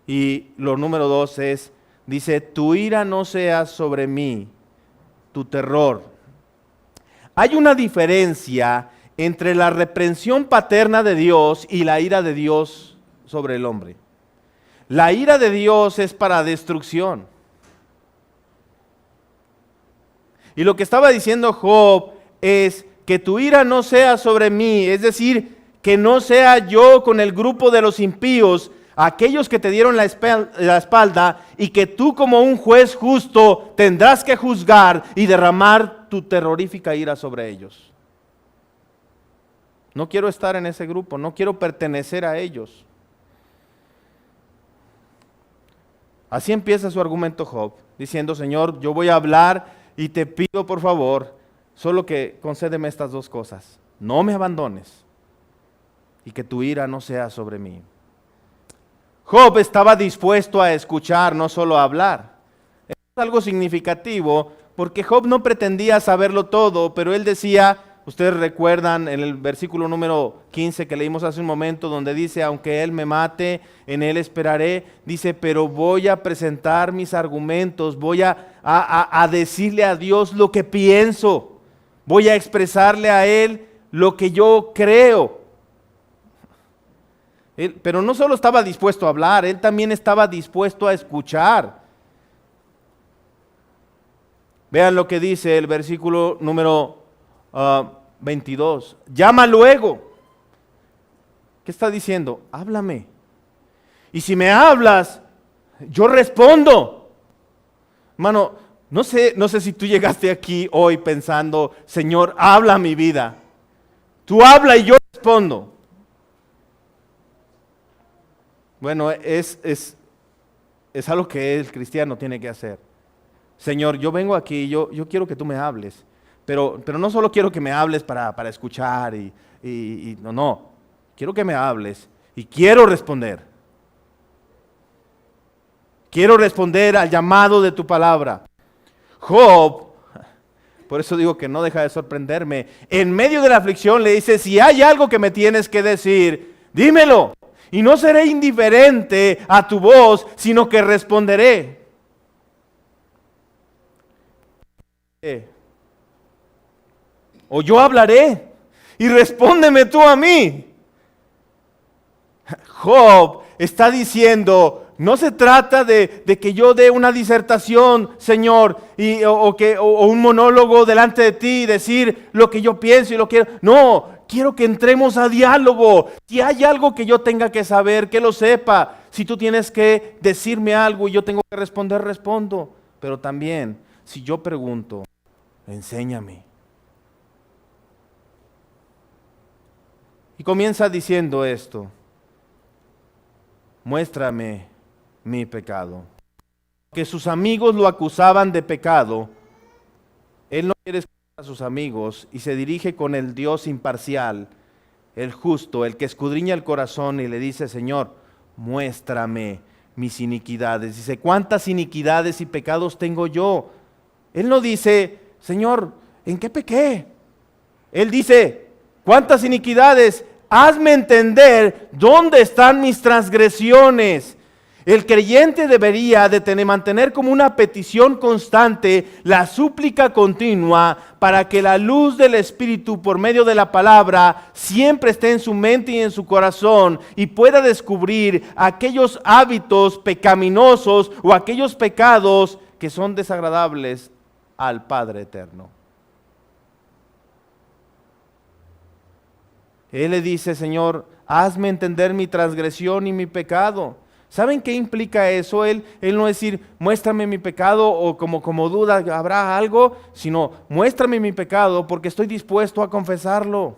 Y lo número 2 es, dice, tu ira no sea sobre mí, tu terror. Hay una diferencia entre la reprensión paterna de Dios y la ira de Dios sobre el hombre. La ira de Dios es para destrucción. Y lo que estaba diciendo Job es que tu ira no sea sobre mí, es decir, que no sea yo con el grupo de los impíos, aquellos que te dieron la espalda, y que tú como un juez justo tendrás que juzgar y derramar tu terrorífica ira sobre ellos. No quiero estar en ese grupo, no quiero pertenecer a ellos. Así empieza su argumento Job, diciendo, Señor, yo voy a hablar y te pido por favor, solo que concédeme estas 2 cosas. No me abandones y que tu ira no sea sobre mí. Job estaba dispuesto a escuchar, no solo a hablar. Es algo significativo porque Job no pretendía saberlo todo, pero él decía, ustedes recuerdan en el versículo número 15 que leímos hace un momento, donde dice, aunque él me mate, en él esperaré. Dice, pero voy a presentar mis argumentos, voy a decirle a Dios lo que pienso. voy a expresarle a Él lo que yo creo. Pero no solo estaba dispuesto a hablar, Él también estaba dispuesto a escuchar. Vean lo que dice el versículo número 22. Llama luego. ¿Qué está diciendo? Háblame. Y si me hablas, yo respondo. Hermano, no sé si tú llegaste aquí hoy pensando, Señor, habla mi vida. Tú habla y yo respondo. Bueno, es algo que el cristiano tiene que hacer. Señor, yo vengo aquí, yo quiero que tú me hables, pero no solo quiero que me hables para escuchar y no, quiero que me hables y quiero responder. Quiero responder al llamado de tu palabra. Job, por eso digo que no deja de sorprenderme, en medio de la aflicción le dice, si hay algo que me tienes que decir, dímelo. Y no seré indiferente a tu voz, sino que responderé. O yo hablaré y respóndeme tú a mí. Job está diciendo, no se trata de que yo dé una disertación, Señor, o un monólogo delante de ti y decir lo que yo pienso y lo quiero. No, quiero que entremos a diálogo. Si hay algo que yo tenga que saber, que lo sepa. Si tú tienes que decirme algo y yo tengo que responder, respondo. Pero también, si yo pregunto, enséñame. Y comienza diciendo esto. Muéstrame mi pecado. Que sus amigos lo acusaban de pecado. Él no quiere escuchar a sus amigos y se dirige con el Dios imparcial, el justo, el que escudriña el corazón y le dice, Señor, muéstrame mis iniquidades. Dice, ¿cuántas iniquidades y pecados tengo yo? Él no dice, Señor, ¿en qué pequé? Él dice, ¿cuántas iniquidades? Hazme entender dónde están mis transgresiones. El creyente debería de mantener como una petición constante la súplica continua para que la luz del Espíritu por medio de la palabra siempre esté en su mente y en su corazón y pueda descubrir aquellos hábitos pecaminosos o aquellos pecados que son desagradables al Padre eterno. Él le dice, Señor, hazme entender mi transgresión y mi pecado. ¿Saben qué implica eso? Él no decir, muéstrame mi pecado o como duda, ¿habrá algo? Sino, muéstrame mi pecado porque estoy dispuesto a confesarlo.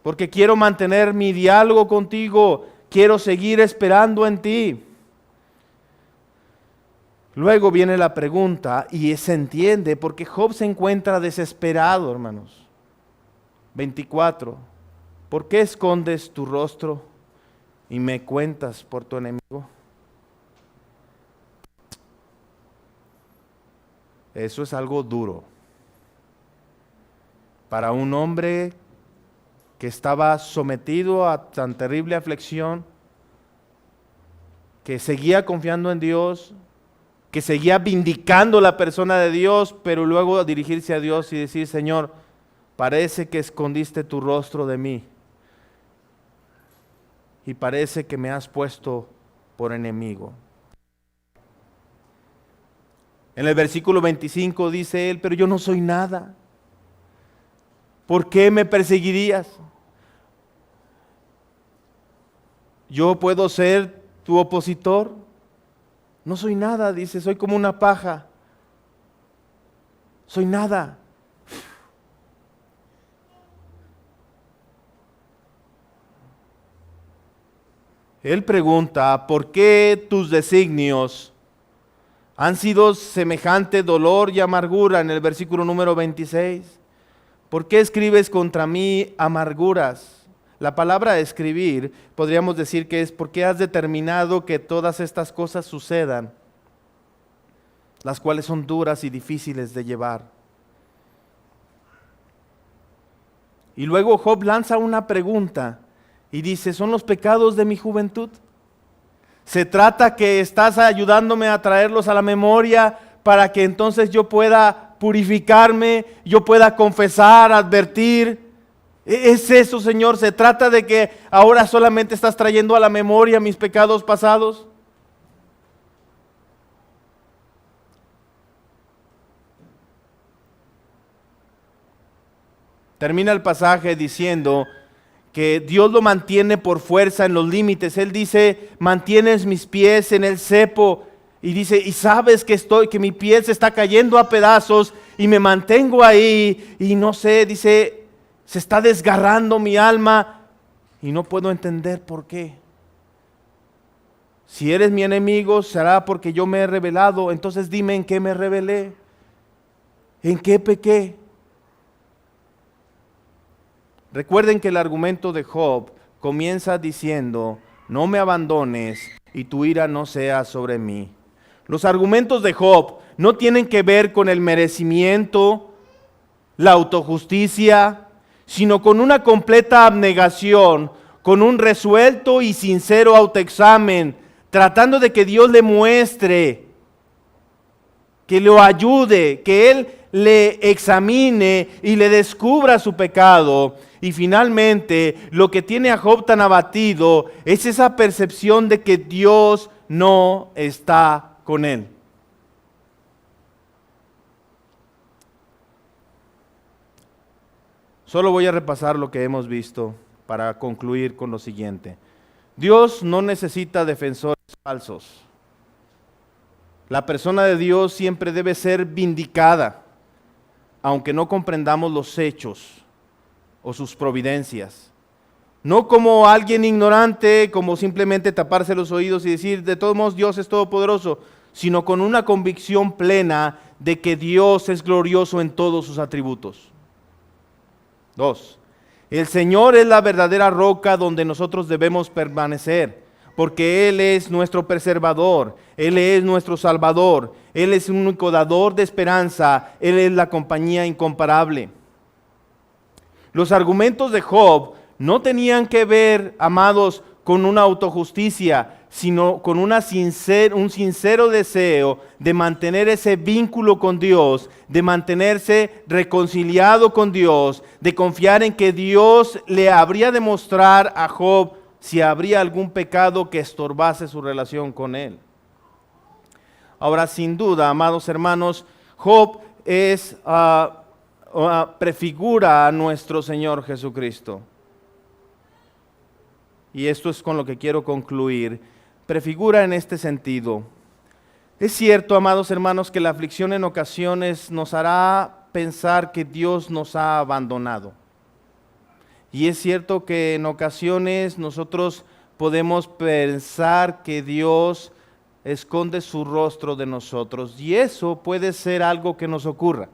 Porque quiero mantener mi diálogo contigo, quiero seguir esperando en ti. Luego viene la pregunta y se entiende porque Job se encuentra desesperado, hermanos. 24. ¿Por qué escondes tu rostro y me cuentas por tu enemigo? Eso es algo duro para un hombre que estaba sometido a tan terrible aflicción, que seguía confiando en Dios, que seguía vindicando la persona de Dios, pero luego dirigirse a Dios y decir, Señor, parece que escondiste tu rostro de mí y parece que me has puesto por enemigo. En el versículo 25 dice él, pero yo no soy nada. ¿Por qué me perseguirías? ¿Yo puedo ser tu opositor? No soy nada, dice, soy como una paja. Soy nada. Él pregunta, ¿por qué tus designios han sido semejante dolor y amargura? En el versículo número 26. ¿Por qué escribes contra mí amarguras? La palabra escribir, podríamos decir que es porque has determinado que todas estas cosas sucedan, las cuales son duras y difíciles de llevar. Y luego Job lanza una pregunta. Y dice, ¿son los pecados de mi juventud? Se trata que estás ayudándome a traerlos a la memoria para que entonces yo pueda purificarme, yo pueda confesar, advertir. Es eso, Señor. Se trata de que ahora solamente estás trayendo a la memoria mis pecados pasados. Termina el pasaje diciendo que Dios lo mantiene por fuerza en los límites. Él dice, mantienes mis pies en el cepo. Y dice, y sabes que mi piel se está cayendo a pedazos y me mantengo ahí. Y no sé, dice, se está desgarrando mi alma y no puedo entender por qué. Si eres mi enemigo, será porque yo me he rebelado. Entonces dime en qué me rebelé, en qué pequé. Recuerden que el argumento de Job comienza diciendo, no me abandones y tu ira no sea sobre mí. Los argumentos de Job no tienen que ver con el merecimiento, la autojusticia, sino con una completa abnegación, con un resuelto y sincero autoexamen, tratando de que Dios le muestre, que lo ayude, que Él le examine y le descubra su pecado. Y finalmente, lo que tiene a Job tan abatido es esa percepción de que Dios no está con él. Solo voy a repasar lo que hemos visto para concluir con lo siguiente. Dios no necesita defensores falsos. La persona de Dios siempre debe ser vindicada, aunque no comprendamos los hechos o sus providencias. No como alguien ignorante, como simplemente taparse los oídos y decir, de todos modos Dios es todopoderoso, sino con una convicción plena de que Dios es glorioso en todos sus atributos. 2. El Señor es la verdadera roca donde nosotros debemos permanecer, porque Él es nuestro preservador, Él es nuestro salvador, Él es un único dador de esperanza, Él es la compañía incomparable. Los argumentos de Job no tenían que ver, amados, con una autojusticia, sino con un sincero deseo de mantener ese vínculo con Dios, de mantenerse reconciliado con Dios, de confiar en que Dios le habría de mostrar a Job si habría algún pecado que estorbase su relación con él. Ahora, sin duda, amados hermanos, Job es prefigura a nuestro Señor Jesucristo. Y esto es con lo que quiero concluir. Prefigura en este sentido. Es cierto, amados hermanos, que la aflicción en ocasiones nos hará pensar que Dios nos ha abandonado. Y es cierto que en ocasiones nosotros podemos pensar que Dios esconde su rostro de nosotros. Y eso puede ser algo que nos ocurra.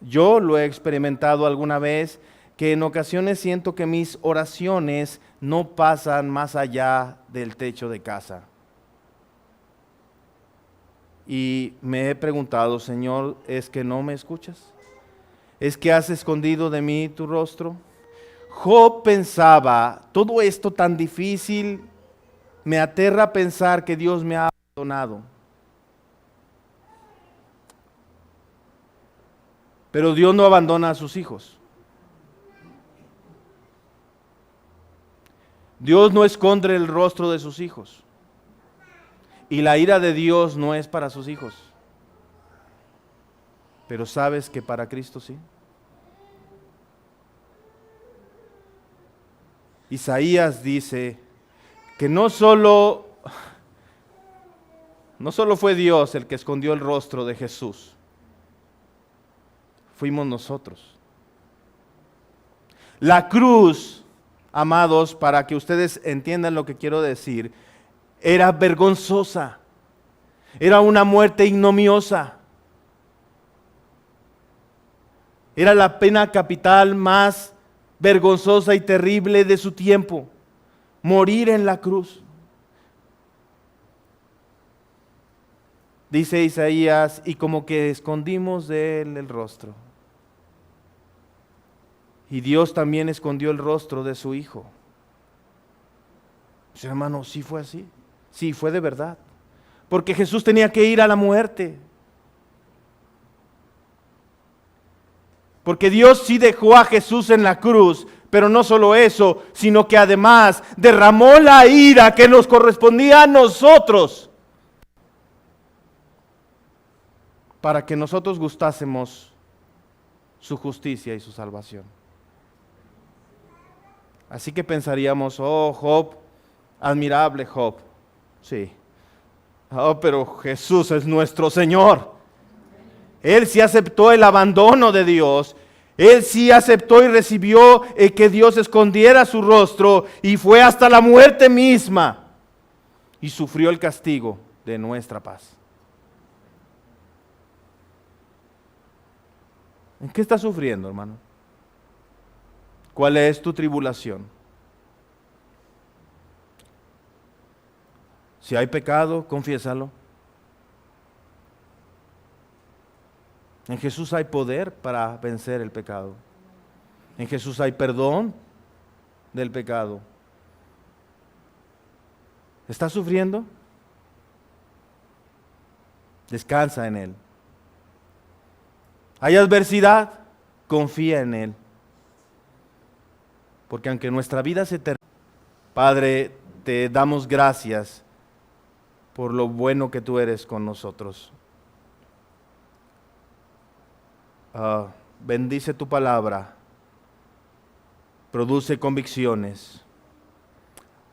Yo lo he experimentado alguna vez, que en ocasiones siento que mis oraciones no pasan más allá del techo de casa. Y me he preguntado, Señor, ¿es que no me escuchas? ¿Es que has escondido de mí tu rostro? Job pensaba, todo esto tan difícil, me aterra pensar que Dios me ha abandonado. Pero Dios no abandona a sus hijos. Dios no esconde el rostro de sus hijos. Y la ira de Dios no es para sus hijos. Pero ¿sabes que para Cristo sí? Isaías dice que no solo fue Dios el que escondió el rostro de Jesús. Fuimos nosotros. La cruz, amados, para que ustedes entiendan lo que quiero decir, era vergonzosa. Era una muerte ignominiosa. Era la pena capital más vergonzosa y terrible de su tiempo. Morir en la cruz. Dice Isaías, y como que escondimos de él el rostro. Y Dios también escondió el rostro de su Hijo. Sí, hermano, sí fue así. Sí, fue de verdad. Porque Jesús tenía que ir a la muerte. Porque Dios sí dejó a Jesús en la cruz, pero no solo eso, sino que además derramó la ira que nos correspondía a nosotros, para que nosotros gustásemos su justicia y su salvación. Así que pensaríamos, oh Job, admirable Job, sí. Oh, pero Jesús es nuestro Señor. Él sí aceptó el abandono de Dios. Él sí aceptó y recibió que Dios escondiera su rostro y fue hasta la muerte misma y sufrió el castigo de nuestra paz. ¿En qué estás sufriendo, hermano? ¿Cuál es tu tribulación? Si hay pecado, confiésalo. En Jesús hay poder para vencer el pecado. En Jesús hay perdón del pecado. ¿Estás sufriendo? Descansa en Él. ¿Hay adversidad? Confía en Él. Porque aunque nuestra vida se termine, Padre, te damos gracias por lo bueno que tú eres con nosotros. Bendice tu palabra, produce convicciones,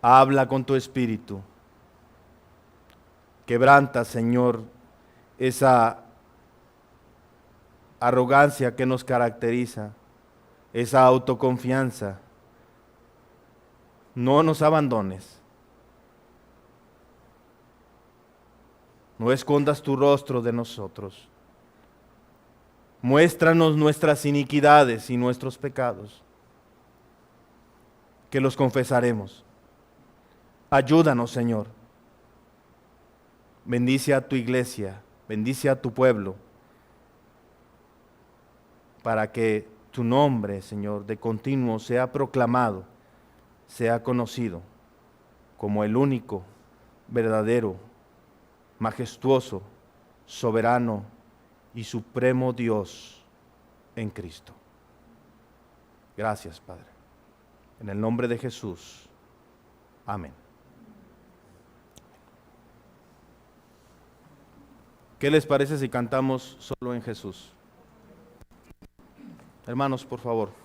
habla con tu espíritu, quebranta, Señor, esa arrogancia que nos caracteriza, esa autoconfianza. No nos abandones, no escondas tu rostro de nosotros. Muéstranos nuestras iniquidades y nuestros pecados, que los confesaremos. Ayúdanos, Señor. Bendice a tu iglesia, bendice a tu pueblo, para que tu nombre, Señor, de continuo sea proclamado, sea conocido como el único, verdadero, majestuoso, soberano y supremo Dios en Cristo. Gracias, Padre. En el nombre de Jesús. Amén. ¿Qué les parece si cantamos solo en Jesús? Hermanos, por favor.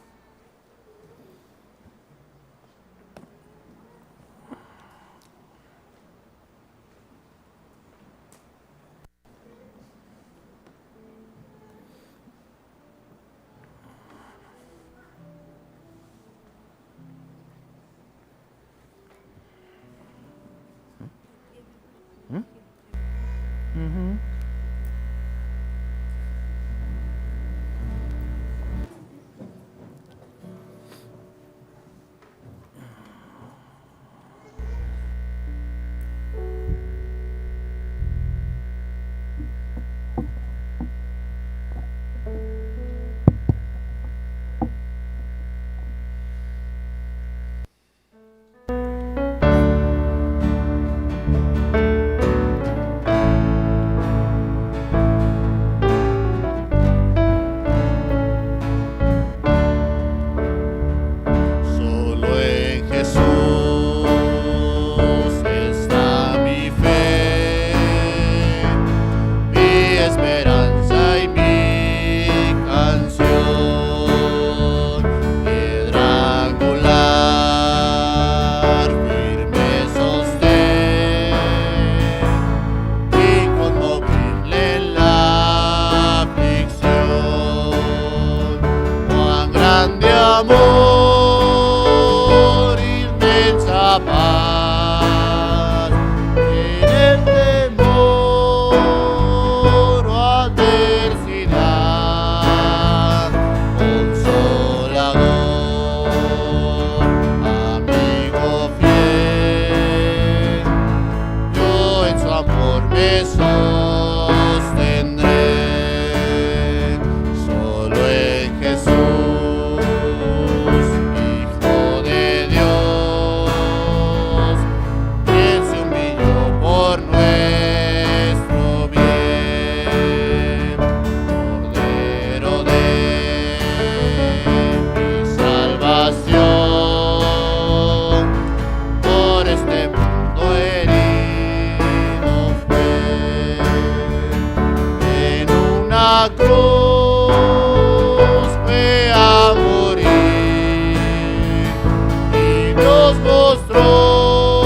mostró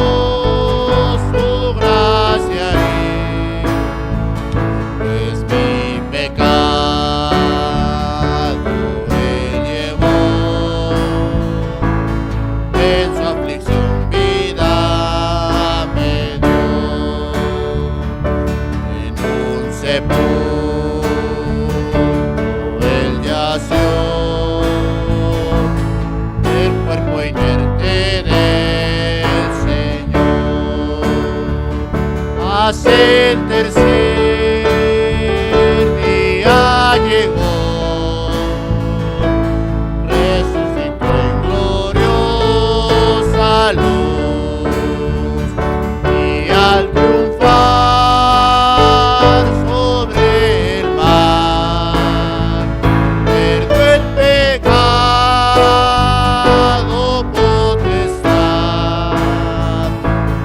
su gracia y pues mi pecado Él llevó. En su aflicción vida me dio. En un sepulcro Él yació, el cuerpo inerte del Señor. Hacia el tercer día llegó, resucitó en gloriosa luz, y al triunfar sobre el mar, perdió el pecado potestad.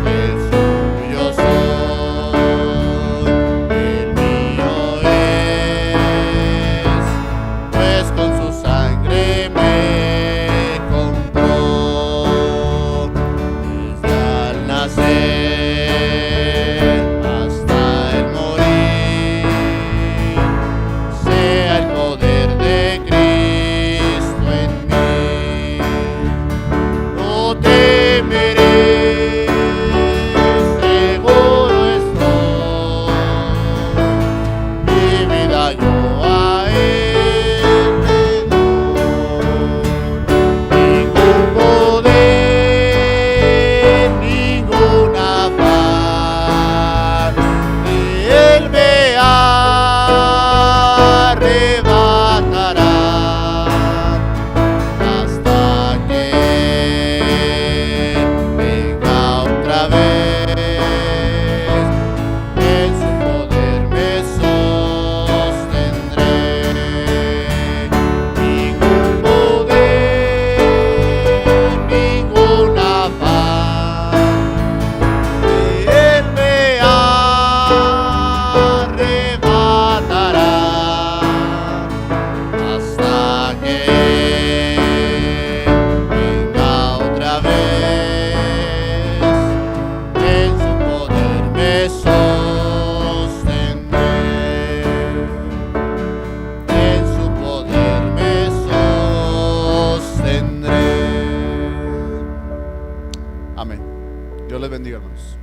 El suyo soy, el mío es, pues con su sangre me compró. Desde al nacer hasta el morir, sea el poder de Cristo en mí. No temeré, seguro estoy, mi vida yo a Él le doy. Ningún poder, ningún afán de Él me arrebatará, hasta que venga otra vez. En su poder me sostendré. Ningún poder, ningún afán de Él me arrebatará, hasta que venga otra vez. En su poder me sostendré. En su poder me sostendré. Amén. Dios les bendiga, hermanos.